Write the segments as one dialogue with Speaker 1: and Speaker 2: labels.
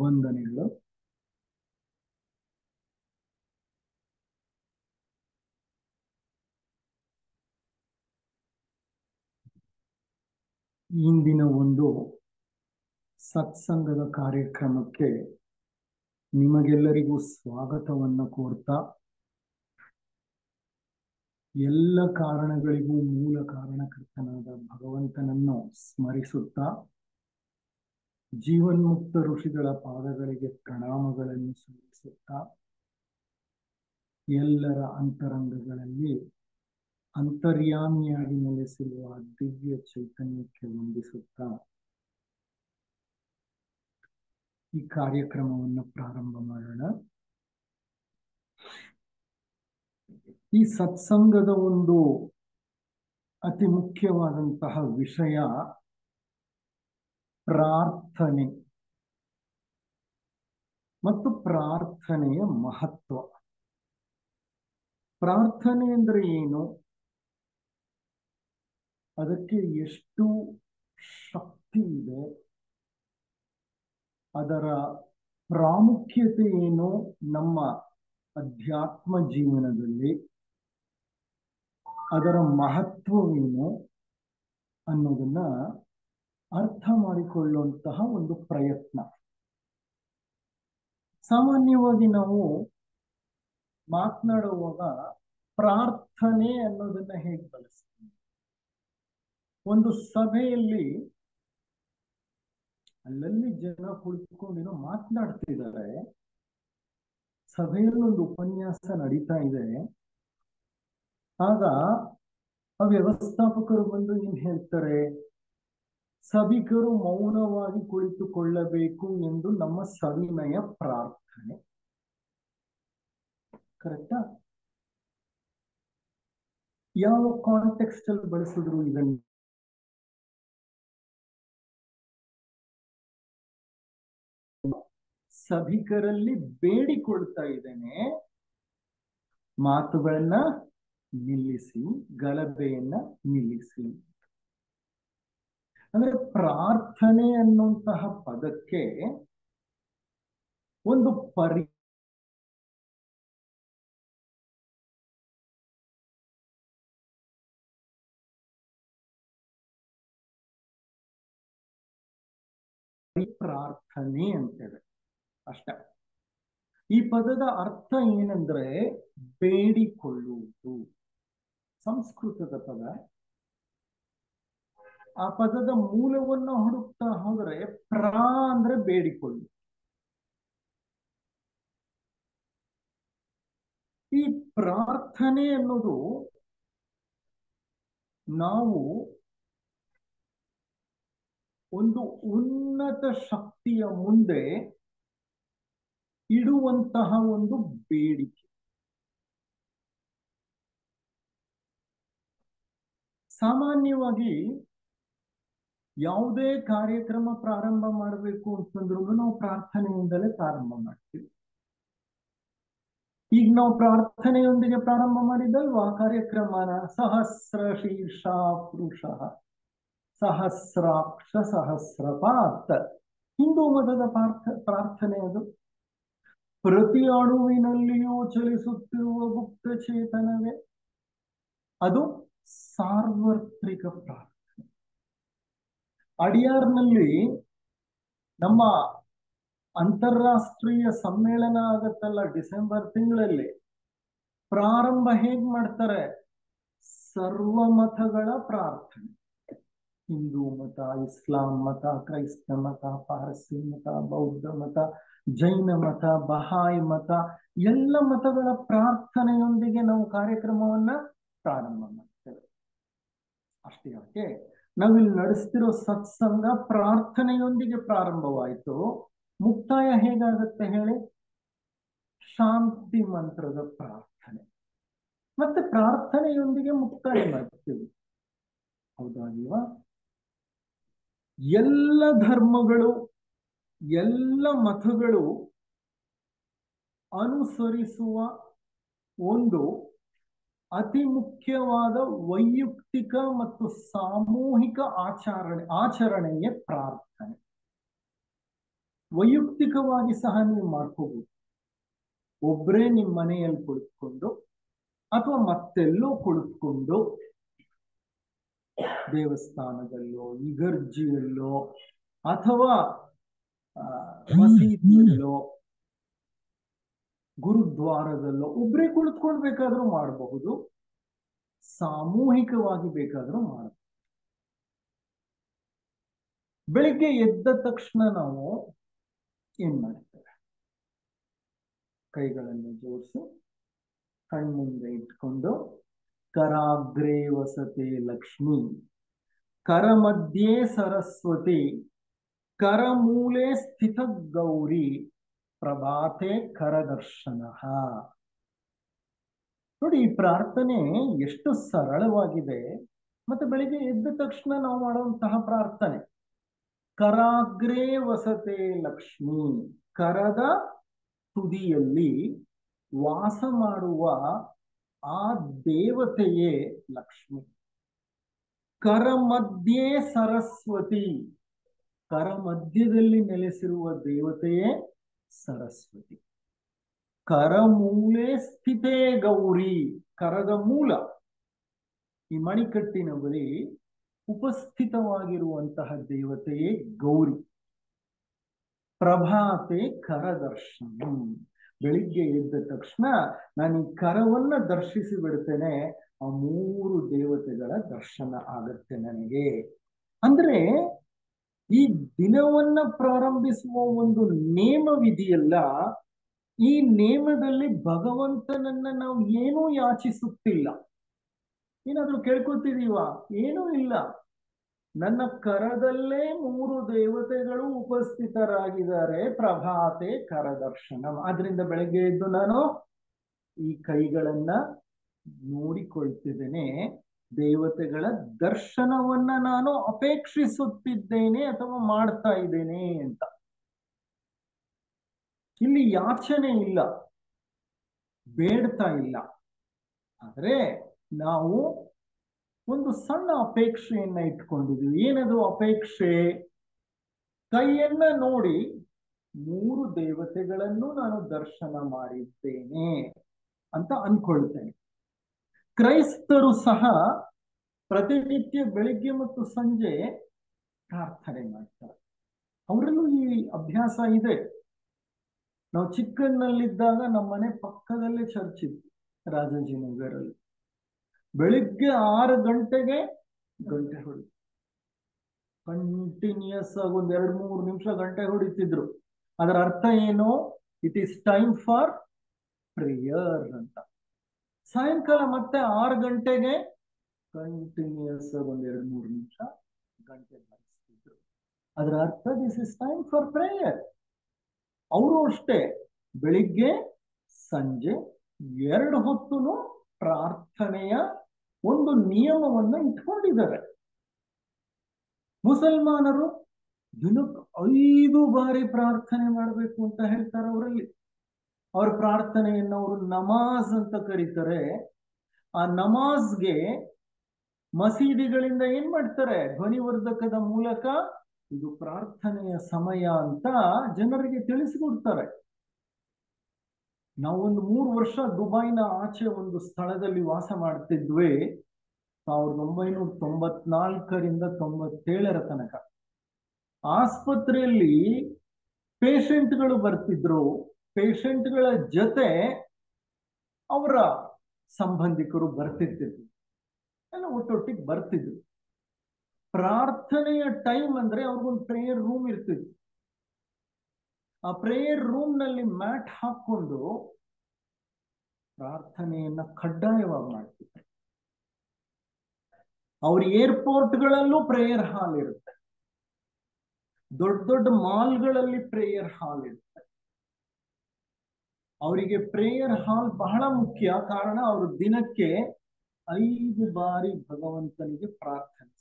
Speaker 1: ವಂದನೆಗಳು. ಇಂದಿನ ಒಂದು ಸತ್ಸಂಗದ ಕಾರ್ಯಕ್ರಮಕ್ಕೆ ನಿಮಗೆಲ್ಲರಿಗೂ ಸ್ವಾಗತವನ್ನು ಕೋರ್ತಾ, ಎಲ್ಲ ಕಾರಣಗಳಿಗೂ ಮೂಲ ಕಾರಣಕರ್ತನಾದ ಭಗವಂತನನ್ನು ಸ್ಮರಿಸುತ್ತಾ, ಜೀವನ್ಮುಕ್ತ ಋಷಿಗಳ ಪಾದಗಳಿಗೆ ಪ್ರಣಾಮಗಳನ್ನು ಸಲ್ಲಿಸುತ್ತಾ, ಎಲ್ಲರ ಅಂತರಂಗಗಳಲ್ಲಿ ಅಂತರ್ಯಾಮಿಯಾಗಿ ನೆಲೆಸಿರುವ ದಿವ್ಯ ಚೈತನ್ಯಕ್ಕೆ ವಂದಿಸುತ್ತಾ ಈ ಕಾರ್ಯಕ್ರಮವನ್ನು ಪ್ರಾರಂಭ ಮಾಡೋಣ. ಈ ಸತ್ಸಂಗದ ಒಂದು ಅತಿ ಮುಖ್ಯವಾದಂತಹ ವಿಷಯ ಪ್ರಾರ್ಥನೆ ಮತ್ತು ಪ್ರಾರ್ಥನೆಯ ಮಹತ್ವ. ಪ್ರಾರ್ಥನೆ ಅಂದ್ರೆ ಏನು, ಅದಕ್ಕೆ ಎಷ್ಟು ಶಕ್ತಿ ಇದೆ, ಅದರ ಪ್ರಾಮುಖ್ಯತೆ ಏನು ನಮ್ಮ ಅಧ್ಯಾತ್ಮ ಜೀವನದಲ್ಲಿ, ಅದರ ಮಹತ್ವವೇನು ಅನ್ನೋದನ್ನ ಅರ್ಥ ಮಾಡಿಕೊಳ್ಳುವಂತಹ ಒಂದು ಪ್ರಯತ್ನ. ಸಾಮಾನ್ಯವಾಗಿ ನಾವು ಮಾತನಾಡುವಾಗ ಪ್ರಾರ್ಥನೆ ಅನ್ನೋದನ್ನ ಹೇಗೆ ಬಳಸ್ತೀವಿ? ಒಂದು ಸಭೆಯಲ್ಲಿ ಅಲ್ಲಲ್ಲಿ ಜನ ಕುಳಿತುಕೊಂಡು ಮಾತನಾಡ್ತಿದ್ದಾರೆ, ಸಭೆಯಲ್ಲಿ ಒಂದು ಉಪನ್ಯಾಸ ನಡೀತಾ ಇದೆ. ಆಗ ಆ ವ್ಯವಸ್ಥಾಪಕರು ಬಂದು ಏನ್ ಹೇಳ್ತಾರೆ, ಸಭಿಕರು ಮೌನವಾಗಿ ಕುಳಿತುಕೊಳ್ಳಬೇಕು ಎಂದು ನಮ್ಮ ಸವಿನಯ ಪ್ರಾರ್ಥನೆ. ಕರೆಕ್ಟಾ? ಯಾವ ಕಾಂಟೆಕ್ಸ್ಟ್ ಅಲ್ಲಿ ಬಳಸಿದ್ರು ಇದನ್ನು? ಸಭಿಕರಲ್ಲಿ ಬೇಡಿಕೊಳ್ತಾ ಇದ್ದೇನೆ, ಮಾತುಗಳನ್ನ ನಿಲ್ಲಿಸಿ, ಗಲಭೆಯನ್ನ ನಿಲ್ಲಿಸಿ. ಅಂದ್ರೆ ಪ್ರಾರ್ಥನೆ ಅನ್ನುವಂತಹ ಪದಕ್ಕೆ ಒಂದು ಪ್ರಾರ್ಥನೆ ಅಂತೇವೆ ಅಷ್ಟೇ. ಈ ಪದದ ಅರ್ಥ ಏನಂದ್ರೆ ಬೇಡಿಕೊಳ್ಳುವುದು. ಸಂಸ್ಕೃತದ ಪದ. ಆ ಪದದ ಮೂಲವನ್ನು ಹುಡುಕ್ತಾ ಹೋದ್ರೆ ಅಂದ್ರೆ ಬೇಡಿಕೊಳ್ಳು. ಈ ಪ್ರಾರ್ಥನೆ ಅನ್ನೋದು ನಾವು ಒಂದು ಉನ್ನತ ಶಕ್ತಿಯ ಮುಂದೆ ಇಡುವಂತಹ ಒಂದು ಬೇಡಿಕೆ. ಸಾಮಾನ್ಯವಾಗಿ ಯಾವುದೇ ಕಾರ್ಯಕ್ರಮ ಪ್ರಾರಂಭ ಮಾಡಬೇಕು ಅಂತಂದ್ರೂ ನಾವು ಪ್ರಾರ್ಥನೆಯಿಂದಲೇ ಪ್ರಾರಂಭ ಮಾಡ್ತೀವಿ. ಈಗ ನಾವು ಪ್ರಾರ್ಥನೆಯೊಂದಿಗೆ ಪ್ರಾರಂಭ ಮಾಡಿದಲ್ವಾ ಕಾರ್ಯಕ್ರಮನ? ಸಹಸ್ರ ಶೀರ್ಷ ಪುರುಷ ಸಹಸ್ರಾಕ್ಷ ಸಹಸ್ರಪಾತ್. ಹಿಂದೂ ಮತದ ಪ್ರಾರ್ಥನೆ ಅದು. ಪ್ರತಿ ಅಣುವಿನಲ್ಲಿಯೂ ಚಲಿಸುತ್ತಿರುವ ಗುಪ್ತ ಚೇತನವೇ, ಅದು ಸಾರ್ವತ್ರಿಕ ಪ್ರಾರ್ಥನೆ. ಅಡಿಯಾರ್ನಲ್ಲಿ ನಮ್ಮ ಅಂತಾರಾಷ್ಟ್ರೀಯ ಸಮ್ಮೇಳನ ಆಗತ್ತಲ್ಲ ಡಿಸೆಂಬರ್ ತಿಂಗಳಲ್ಲಿ, ಪ್ರಾರಂಭ ಹೇಗ್ ಮಾಡ್ತಾರೆ? ಸರ್ವಮತಗಳ ಪ್ರಾರ್ಥನೆ. ಹಿಂದೂ ಮತ, ಇಸ್ಲಾಂ ಮತ, ಕ್ರೈಸ್ತ ಮತ, ಪಾರಸಿ ಮತ, ಬೌದ್ಧ ಮತ, ಜೈನ ಮತ, ಬಹಾಯಿ ಮತ, ಎಲ್ಲ ಮತಗಳ ಪ್ರಾರ್ಥನೆಯೊಂದಿಗೆ ನಾವು ಕಾರ್ಯಕ್ರಮವನ್ನ ಪ್ರಾರಂಭ ಮಾಡ್ತೇವೆ. ಅಷ್ಟೇ ಯಾಕೆ, ನಾವಿಲ್ಲಿ ನಡೆಸ್ತಿರೋ ಸತ್ಸಂಗ ಪ್ರಾರ್ಥನೆಯೊಂದಿಗೆ ಪ್ರಾರಂಭವಾಯಿತು. ಮುಕ್ತಾಯ ಹೇಗಾಗತ್ತೆ ಹೇಳಿ? ಶಾಂತಿ ಮಂತ್ರದ ಪ್ರಾರ್ಥನೆ. ಮತ್ತೆ ಪ್ರಾರ್ಥನೆಯೊಂದಿಗೆ ಮುಕ್ತಾಯ ಮಾಡ್ತೀವಿ. ಹೌದಲ್ವಾ? ಎಲ್ಲ ಧರ್ಮಗಳು, ಎಲ್ಲ ಮತಗಳು ಅನುಸರಿಸುವ ಒಂದು ಅತಿ ಮುಖ್ಯವಾದ ವೈಯಕ್ತಿಕ ಮತ್ತು ಸಾಮೂಹಿಕ ಆಚರಣೆಯೇ ಪ್ರಾರ್ಥನೆ. ವೈಯಕ್ತಿಕವಾಗಿ ಸಹ ನೀವು ಮಾಡ್ಕೋಬಹುದು. ಒಬ್ಬರೇ ನಿಮ್ಮ ಮನೆಯಲ್ಲಿ ಕುಳಿತುಕೊಂಡು ಅಥವಾ ಮತ್ತೆಲ್ಲೋ ಕುಳಿತುಕೊಂಡು ದೇವಸ್ಥಾನದಲ್ಲೋ ಇಗರ್ಜಿಯಲ್ಲೋ ಅಥವಾ ಮಸೀದಿಯಲ್ಲೋ ಗುರುದ್ವಾರದಲ್ಲೋ ಒಬ್ಬರೇ ಕುಳಿತುಕೊಳ್ಬೇಕಾದ್ರೂ ಮಾಡಬಹುದು, ಸಾಮೂಹಿಕವಾಗಿ ಬೇಕಾದ್ರೂ ಮಾಡಬಹುದು. ಬೆಳಿಗ್ಗೆ ಎದ್ದ ತಕ್ಷಣ ನಾವು ಏನ್ ಮಾಡ್ತೇವೆ? ಕೈಗಳನ್ನು ಜೋಡಿಸಿ ಕಣ್ಮುಂದೆ ಇಟ್ಕೊಂಡು ಕರಾಗ್ರೇ ವಸತೆ ಲಕ್ಷ್ಮಿ, ಕರಮಧ್ಯೆ ಸರಸ್ವತಿ, ಕರಮೂಲೆ ಸ್ಥಿತ ಗೌರಿ, ಪ್ರಭಾತೆ ಕರದರ್ಶನ. ನೋಡಿ, ಈ ಪ್ರಾರ್ಥನೆ ಎಷ್ಟು ಸರಳವಾಗಿದೆ. ಮತ್ತೆ ಬೆಳಿಗ್ಗೆ ಎದ್ದ ತಕ್ಷಣ ನಾವು ಮಾಡುವಂತಹ ಪ್ರಾರ್ಥನೆ. ಕರಾಗ್ರೇ ವಸತೆ ಲಕ್ಷ್ಮಿ, ಕರದ ತುದಿಯಲ್ಲಿ ವಾಸ ಮಾಡುವ ಆ ದೇವತೆಯೇ ಲಕ್ಷ್ಮಿ. ಕರಮಧ್ಯೆ ಸರಸ್ವತಿ, ಕರ ಮಧ್ಯದಲ್ಲಿ ನೆಲೆಸಿರುವ ದೇವತೆಯೇ ಸರಸ್ವತಿ. ಕರಮೂಲೆ ಸ್ಥಿತೇ ಗೌರಿ, ಕರದ ಮೂಲ ಈ ಮಣಿಕಟ್ಟಿನ ಬಳಿ ಉಪಸ್ಥಿತವಾಗಿರುವಂತಹ ದೇವತೆಯೇ ಗೌರಿ. ಪ್ರಭಾತೆ ಕರದರ್ಶನ, ಬೆಳಿಗ್ಗೆ ಎದ್ದ ತಕ್ಷಣ ನಾನು ಈ ಕರವನ್ನ ದರ್ಶಿಸಿ ಬಿಡ್ತೇನೆ, ಆ 3 ದೇವತೆಗಳ ದರ್ಶನ ಆಗತ್ತೆ ನನಗೆ. ಅಂದ್ರೆ ಈ ದಿನವನ್ನ ಪ್ರಾರಂಭಿಸುವ ಒಂದು ನೇಮವಿದೆಯಲ್ಲ, ಈ ನೇಮದಲ್ಲಿ ಭಗವಂತನನ್ನ ನಾವು ಏನೂ ಯಾಚಿಸುತ್ತಿಲ್ಲ. ಏನಾದ್ರೂ ಕೇಳ್ಕೊತಿದೀವ? ಏನೂ ಇಲ್ಲ. ನನ್ನ ಕರದಲ್ಲೇ 3 ದೇವತೆಗಳು ಉಪಸ್ಥಿತರಾಗಿದ್ದಾರೆ. ಪ್ರಭಾತೆ ಕರದರ್ಶನ. ಆದ್ರಿಂದ ಬೆಳಗ್ಗೆ ಎದ್ದು ನಾನು ಈ ಕೈಗಳನ್ನ ನೋಡಿಕೊಳ್ತಿದ್ದೇನೆ, ದೇವತೆಗಳ ದರ್ಶನವನ್ನ ನಾನು ಅಪೇಕ್ಷಿಸುತ್ತಿದ್ದೇನೆ ಅಥವಾ ಮಾಡ್ತಾ ಇದ್ದೇನೆ ಅಂತ. ಇಲ್ಲಿ ಯಾಚನೆ ಇಲ್ಲ, ಬೇಡ್ತಾ ಇಲ್ಲ. ಆದ್ರೆ ನಾವು ಒಂದು ಸಣ್ಣ ಅಪೇಕ್ಷೆಯನ್ನ ಇಟ್ಕೊಂಡಿದ್ದೀವಿ. ಏನದು ಅಪೇಕ್ಷೆ? ಕೈಯನ್ನ ನೋಡಿ 3 ದೇವತೆಗಳನ್ನು ನಾನು ದರ್ಶನ ಮಾಡಿದ್ದೇನೆ ಅಂತ ಅನ್ಕೊಳ್ತೇನೆ. ಕ್ರೈಸ್ತರು ಸಹ ಪ್ರತಿನಿತ್ಯ ಬೆಳಿಗ್ಗೆ ಮತ್ತು ಸಂಜೆ ಪ್ರಾರ್ಥನೆ ಮಾಡ್ತಾರೆ. ಅವರಲ್ಲೂ ಈ ಅಭ್ಯಾಸ ಇದೆ. ನಾವು ಚಿಕ್ಕನ್ನಲ್ಲಿದ್ದಾಗ ನಮ್ಮ ಮನೆ ಪಕ್ಕದಲ್ಲೇ ಚರ್ಚ್ ಇತ್ತು, ರಾಜಾಜಿನಗರಲ್ಲಿ. ಬೆಳಿಗ್ಗೆ 6 ಗಂಟೆಗೆ ಗಂಟೆ ಹೊಡಿ, ಕಂಟಿನ್ಯೂಸ್ ಆಗಿ 1-2-3 ನಿಮಿಷ ಗಂಟೆ ಹೊಡಿತಿದ್ರು. ಅದರ ಅರ್ಥ ಏನು? It is time for prayer ಅಂತ. ಸಾಯಂಕಾಲ ಮತ್ತೆ 6 ಗಂಟೆಗೆ ಕಂಟಿನ್ಯೂಸ್ ಆಗಿ 1-2-3 ನಿಮಿಷ ಗಂಟೆ ಬಾರಿಸ್ತಿದ್ರು. ಅದರ ಅರ್ಥ this is time for prayer. ಅವರು ಅಷ್ಟೇ, ಬೆಳಿಗ್ಗೆ ಸಂಜೆ 2 ಹೊತ್ತು ಪ್ರಾರ್ಥನೆಯ ಒಂದು ನಿಯಮವನ್ನ ಇಟ್ಕೊಂಡಿದ್ದಾರೆ. ಮುಸಲ್ಮಾನರು ದಿನಕ್ಕೆ 5 ಬಾರಿ ಪ್ರಾರ್ಥನೆ ಮಾಡಬೇಕು ಅಂತ ಹೇಳ್ತಾರೆ. ಅವರಲ್ಲಿ ಅವ್ರ ಪ್ರಾರ್ಥನೆಯನ್ನು ಅವರು ನಮಾಜ್ ಅಂತ ಕರೀತಾರೆ. ಆ ನಮಾಜ್ಗೆ ಮಸೀದಿಗಳಿಂದ ಏನ್ ಮಾಡ್ತಾರೆ? ಧ್ವನಿವರ್ಧಕದ ಮೂಲಕ ಇದು ಪ್ರಾರ್ಥನೆಯ ಸಮಯ ಅಂತ ಜನರಿಗೆ ತಿಳಿಸಿಕೊಡ್ತಾರೆ. ನಾವೊಂದು 3 ವರ್ಷ ದುಬೈನ ಆಚೆ ಒಂದು ಸ್ಥಳದಲ್ಲಿ ವಾಸ ಮಾಡ್ತಿದ್ವಿ. 1994ರಿಂದ 97ರ ತನಕ ಆಸ್ಪತ್ರೆಯಲ್ಲಿ ಪೇಷಂಟ್ಗಳು ಬರ್ತಿದ್ರು. ಪೇಷಂಟ್ಗಳ ಜೊತೆ ಅವರ ಸಂಬಂಧಿಕರು ಬರ್ತಿರ್ತಿದ್ರು, ಎಲ್ಲ ಒಟ್ಟೊಟ್ಟಿಗೆ ಬರ್ತಿದ್ರು. ಪ್ರಾರ್ಥನೆಯ ಟೈಮ್ ಅಂದ್ರೆ ಅವ್ರಿಗೊಂದು ಪ್ರೇಯರ್ ರೂಮ್ ಇರ್ತಿತ್ತು. ಆ ಪ್ರೇಯರ್ ರೂಮ್ ನಲ್ಲಿ ಮ್ಯಾಟ್ ಹಾಕೊಂಡು ಪ್ರಾರ್ಥನೆಯನ್ನ ಕಡ್ಡಾಯವಾಗಿ ಮಾಡ್ತಿದ್ರು. ಅವ್ರ ಏರ್ಪೋರ್ಟ್ಗಳಲ್ಲೂ ಪ್ರೇಯರ್ ಹಾಲ್ ಇರುತ್ತೆ, ದೊಡ್ಡ ದೊಡ್ಡ ಮಾಲ್ಗಳಲ್ಲಿ ಪ್ರೇಯರ್ ಹಾಲ್ ಇರುತ್ತೆ. ಅವರಿಗೆ ಪ್ರೇಯರ್ ಹಾಲ್ ಬಹಳ ಮುಖ್ಯ. ಕಾರಣ ಅವರು ದಿನಕ್ಕೆ 5 ಬಾರಿ ಭಗವಂತನಿಗೆ ಪ್ರಾರ್ಥನೆ.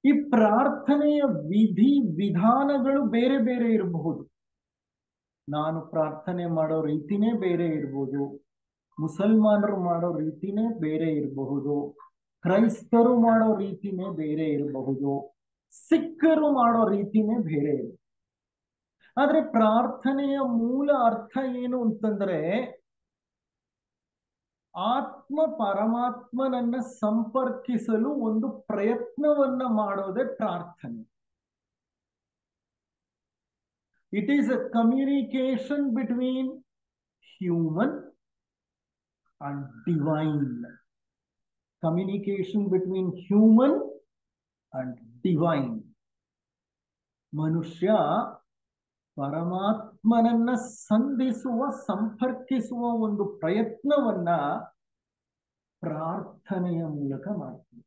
Speaker 1: ಈ ಪ್ರಾರ್ಥನೆಯ ವಿಧಿ ವಿಧಾನಗಳು ಬೇರೆ ಬೇರೆ ಇರಬಹುದು. ನಾನು ಪ್ರಾರ್ಥನೆ ಮಾಡೋ ರೀತಿನೇ ಬೇರೆ ಇರಬಹುದು, ಮುಸಲ್ಮಾನರು ಮಾಡೋ ರೀತಿನೇ ಬೇರೆ ಇರಬಹುದು, ಕ್ರೈಸ್ತರು ಮಾಡೋ ರೀತಿನೇ ಬೇರೆ ಇರಬಹುದು, ಸಿಖ್ಖರು ಮಾಡೋ ರೀತಿನೇ ಬೇರೆ ಇದೆ. ಆದ್ರೆ ಪ್ರಾರ್ಥನೆಯ ಮೂಲ ಅರ್ಥ ಏನು ಅಂತಂದ್ರೆ, ಆತ್ಮ ಪರಮಾತ್ಮನನ್ನ ಸಂಪರ್ಕಿಸಲು ಒಂದು ಪ್ರಯತ್ನವನ್ನ ಮಾಡೋದೇ ಪ್ರಾರ್ಥನೆ. It is a communication between human and divine. Communication between human and divine. ಮನುಷ್ಯ ಪರಮಾತ್ಮನನ್ನ ಸಂಧಿಸುವ, ಸಂಪರ್ಕಿಸುವ ಒಂದು ಪ್ರಯತ್ನವನ್ನ ಪ್ರಾರ್ಥನೆಯ ಮೂಲಕ ಮಾಡ್ತೀವಿ.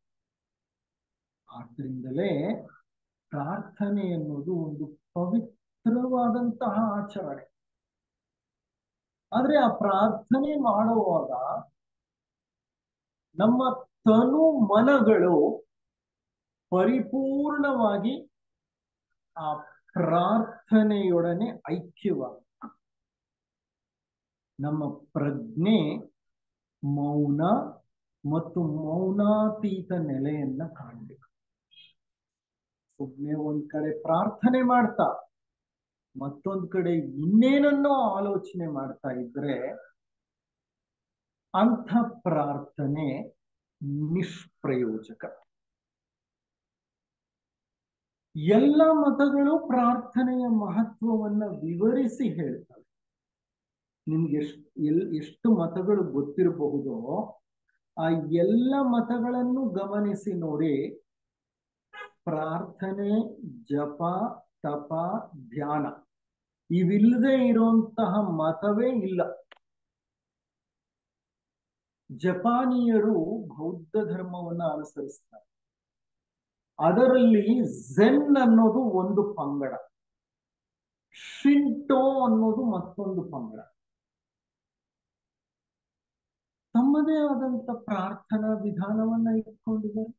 Speaker 1: ಆದ್ರಿಂದಲೇ ಪ್ರಾರ್ಥನೆ ಎನ್ನುವುದು ಒಂದು ಪವಿತ್ರವಾದಂತಹ ಆಚರಣೆ. ಆದ್ರೆ ಆ ಪ್ರಾರ್ಥನೆ ಮಾಡುವಾಗ ನಮ್ಮ ತನು ಮನಗಳು ಪರಿಪೂರ್ಣವಾಗಿ ಆ ಪ್ರಾರ್ಥನೆಯೊಡನೆ ಐಕ್ಯವಾಗ, ನಮ್ಮ ಪ್ರಜ್ಞೆ ಮೌನ ಮತ್ತು ಮೌನಾತೀತ ನೆಲೆಯನ್ನ ಕಾಣಬೇಕು. ಸುಮ್ಮನೆ ಒಂದ್ ಕಡೆ ಪ್ರಾರ್ಥನೆ ಮಾಡ್ತಾ ಮತ್ತೊಂದ್ ಕಡೆ ಇನ್ನೇನನ್ನೋ ಆಲೋಚನೆ ಮಾಡ್ತಾ ಇದ್ರೆ ಅಂಥ ಪ್ರಾರ್ಥನೆ ನಿಷ್ಪ್ರಯೋಜಕ. ಎಲ್ಲ ಮತಗಳು ಪ್ರಾರ್ಥನೆಯ ಮಹತ್ವವನ್ನ ವಿವರಿಸಿ ಹೇಳ್ತವೆ. ನಿಮ್ಗೆ ಎಷ್ಟು ಮತಗಳು ಗೊತ್ತಿರಬಹುದೋ ಆ ಎಲ್ಲ ಮತಗಳನ್ನು ಗಮನಿಸಿ ನೋಡಿ. ಪ್ರಾರ್ಥನೆ, ಜಪ, ತಪ, ಧ್ಯಾನ ಇವಿಲ್ಲದೆ ಇರುವಂತಹ ಮತವೇ ಇಲ್ಲ. ಜಪಾನಿಯರು ಬೌದ್ಧ ಧರ್ಮವನ್ನ ಅನುಸರಿಸ್ತಾರೆ. ಅದರಲ್ಲಿ ಝೆನ್ ಅನ್ನೋದು ಒಂದು ಪಂಗಡ, ಶಿಂಟೋ ಅನ್ನೋದು ಮತ್ತೊಂದು ಪಂಗಡ. ತಮ್ಮದೇ ಆದಂತ ಪ್ರಾರ್ಥನಾ ವಿಧಾನವನ್ನ ಇಟ್ಕೊಂಡಿದ್ದಾರೆ.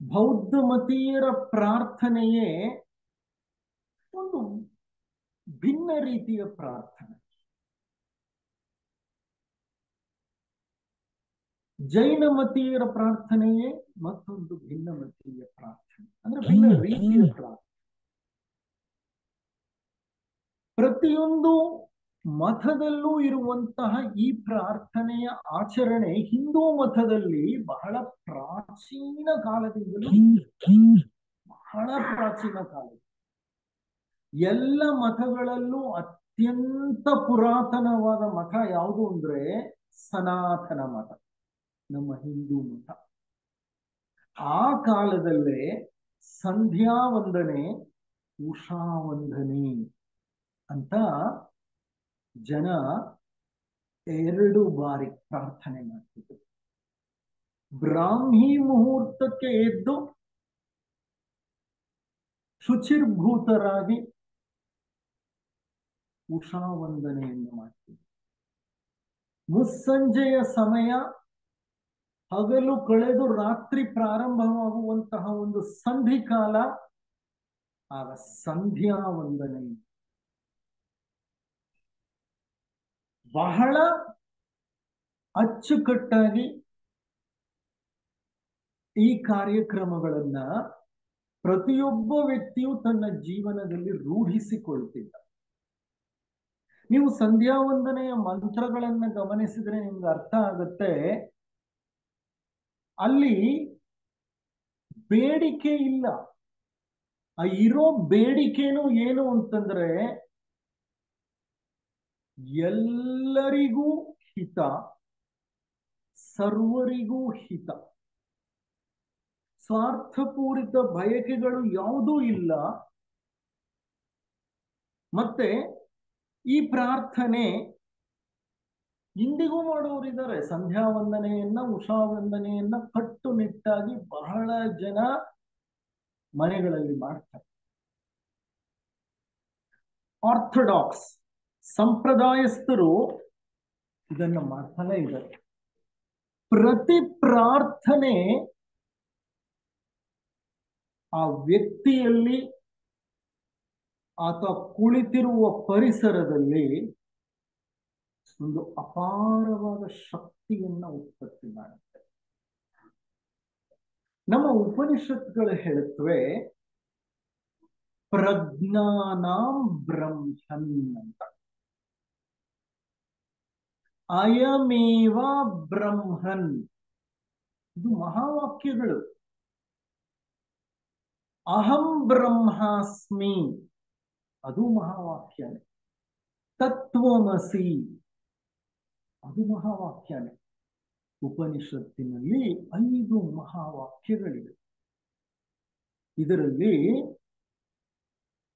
Speaker 1: ಬೌದ್ಧ ಮತೀಯರ ಪ್ರಾರ್ಥನೆಯೇ ಒಂದು ಭಿನ್ನ ರೀತಿಯ ಪ್ರಾರ್ಥನೆ. ಜೈನ ಮತೀಯರ ಪ್ರಾರ್ಥನೆಯೇ ಮತ್ತೊಂದು ಭಿನ್ನ ಮತೀಯ ಪ್ರಾರ್ಥನೆ, ಅಂದ್ರೆ ಭಿನ್ನ ರೀತಿಯ ಪ್ರಾರ್ಥನೆ. ಪ್ರತಿಯೊಂದು ಮತದಲ್ಲೂ ಇರುವಂತಹ ಈ ಪ್ರಾರ್ಥನೆಯ ಆಚರಣೆ ಹಿಂದೂ ಮತದಲ್ಲಿ ಬಹಳ ಪ್ರಾಚೀನ ಕಾಲದಿಂದಲೂ, ಬಹಳ ಪ್ರಾಚೀನ ಕಾಲ. ಎಲ್ಲ ಮತಗಳಲ್ಲೂ ಅತ್ಯಂತ ಪುರಾತನವಾದ ಮತ ಯಾವುದು ಅಂದ್ರೆ ಸನಾತನ ಮತ, ನಮ್ಮ ಹಿಂದೂ ಮತ. ಆ ಕಾಲದಲ್ಲೇ ಸಂಧ್ಯಾ ವಂದನೆ, ಉಷಾ ವಂದನೆ ಅಂತ ಜನ 2 ಬಾರಿ ಪ್ರಾರ್ಥನೆ ಮಾಡ್ತಿದ್ರು. ಬ್ರಾಹ್ಮಿ ಮುಹೂರ್ತಕ್ಕೆ ಎದ್ದು ಶುಚಿರ್ಭೂತರಾಗಿ ಉಷಾ ವಂದನೆಯನ್ನು ಮಾಡ್ತಿದ್ರು. ಮುಸ್ಸಂಜೆಯ ಸಮಯ, ಹಗಲು ಕಳೆದು ರಾತ್ರಿ ಪ್ರಾರಂಭವಾಗುವಂತಹ ಒಂದು ಸಂಧಿಕಾಲ, ಆಗ ಸಂಧ್ಯಾ ವಂದನೆ. ಬಹಳ ಅಚ್ಚುಕಟ್ಟಾಗಿ ಈ ಕಾರ್ಯಕ್ರಮಗಳನ್ನ ಪ್ರತಿಯೊಬ್ಬ ವ್ಯಕ್ತಿಯು ತನ್ನ ಜೀವನದಲ್ಲಿ ರೂಢಿಸಿಕೊಳ್ತಿದ್ದ. ನೀವು ಸಂಧ್ಯಾ ವಂದನೆಯ ಮಂತ್ರಗಳನ್ನ ಗಮನಿಸಿದ್ರೆ ನಿಮ್ಗೆ ಅರ್ಥ ಆಗುತ್ತೆ. ಅಲ್ಲಿ ಬೇಡಿಕೆ ಇಲ್ಲ. ಆ ಇರೋ ಬೇಡಿಕೆನು ಏನು ಅಂತಂದ್ರೆ ಎಲ್ಲರಿಗೂ ಹಿತ, ಸರ್ವರಿಗೂ ಹಿತ. ಸ್ವಾರ್ಥಪೂರಿತ ಬಯಕೆಗಳು ಯಾವುದೂ ಇಲ್ಲ. ಮತ್ತೆ ಈ ಪ್ರಾರ್ಥನೆ ಇಂದಿಗೂ ಮಾಡುವವರಿದ್ದಾರೆ. ಸಂಧ್ಯಾ ವಂದನೆಯನ್ನ, ಉಷಾ ವಂದನೆಯನ್ನ ಕಟ್ಟುನಿಟ್ಟಾಗಿ ಬಹಳ ಜನ ಮನೆಗಳಲ್ಲಿ ಮಾಡ್ತಾರೆ. ಆರ್ಥೋಡಾಕ್ಸ್ ಸಂಪ್ರದಾಯಸ್ಥರು ಇದನ್ನ ಮಾಡ್ತಾನೆ ಇದ್ದಾರೆ. ಪ್ರತಿ ಪ್ರಾರ್ಥನೆ ಆ ವ್ಯಕ್ತಿಯಲ್ಲಿ ಆತ ಕುಳಿತಿರುವ ಪರಿಸರದಲ್ಲಿ ಒಂದು ಅಪಾರವಾದ ಶಕ್ತಿಯನ್ನ ಉತ್ಪತ್ತಿ ಮಾಡುತ್ತೆ. ನಮ್ಮ ಉಪನಿಷತ್ಗಳು ಹೇಳುತ್ತವೆ ಪ್ರಜ್ಞಾನಾಂ ಬ್ರಹ್ಮನ್ ಅಂತ. ಅಯಮೇವ ಬ್ರಹ್ಮನ್, ಇದು ಮಹಾವಾಕ್ಯಗಳು. ಅಹಂ ಬ್ರಹ್ಮಾಸ್ಮಿ, ಅದು ಮಹಾವಾಕ್ಯನೇ. ತತ್ವಮಸಿ, ಅದು ಮಹಾವಾಕ್ಯನೇ. ಉಪನಿಷತ್ತಿನಲ್ಲಿ 5 ಮಹಾವಾಕ್ಯಗಳಿವೆ. ಇದರಲ್ಲಿ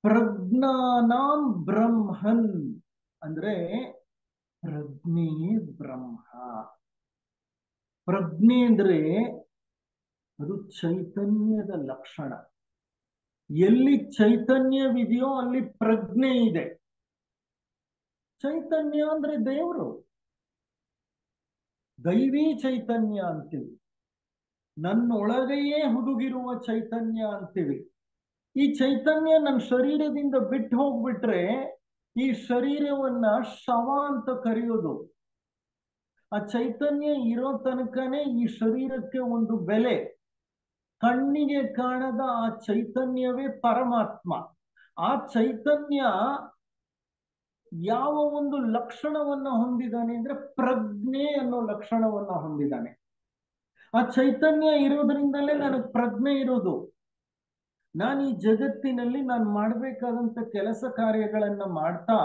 Speaker 1: ಪ್ರಜ್ಞಾನಾಂ ಬ್ರಹ್ಮನ್ ಅಂದ್ರೆ ಪ್ರಜ್ಞೆಯೇ ಬ್ರಹ್ಮ. ಪ್ರಜ್ಞೆ ಅಂದ್ರೆ ಅದು ಚೈತನ್ಯದ ಲಕ್ಷಣ. ಎಲ್ಲಿ ಚೈತನ್ಯವಿದೆಯೋ ಅಲ್ಲಿ ಪ್ರಜ್ಞೆ ಇದೆ. ಚೈತನ್ಯ ಅಂದ್ರೆ ದೇವರು, ದೈವಿ ಚೈತನ್ಯ ಅಂತೀವಿ. ನನ್ನೊಳಗೆಯೇ ಹುದುಗಿರುವ ಚೈತನ್ಯ ಅಂತೀವಿ. ಈ ಚೈತನ್ಯ ನನ್ನ ಶರೀರದಿಂದ ಬಿಟ್ಟು ಹೋಗ್ಬಿಟ್ರೆ ಈ ಶರೀರವನ್ನ ಶವ ಅಂತ ಕರೆಯೋದು. ಆ ಚೈತನ್ಯ ಇರೋ ತನಕನೇ ಈ ಶರೀರಕ್ಕೆ ಒಂದು ಬೆಲೆ. ಕಣ್ಣಿಗೆ ಕಾಣದ ಆ ಚೈತನ್ಯವೇ ಪರಮಾತ್ಮ. ಆ ಚೈತನ್ಯ ಯಾವ ಒಂದು ಲಕ್ಷಣವನ್ನ ಹೊಂದಿದ್ದಾನೆ ಅಂದ್ರೆ ಪ್ರಜ್ಞೆ ಅನ್ನೋ ಲಕ್ಷಣವನ್ನ ಹೊಂದಿದ್ದಾನೆ. ಆ ಚೈತನ್ಯ ಇರೋದ್ರಿಂದಲೇ ನನಗೆ ಪ್ರಜ್ಞೆ ಇರೋದು. ನಾನು ಈ ಜಗತ್ತಿನಲ್ಲಿ ನಾನು ಮಾಡಬೇಕಾದಂತ ಕೆಲಸ ಕಾರ್ಯಗಳನ್ನ ಮಾಡ್ತಾ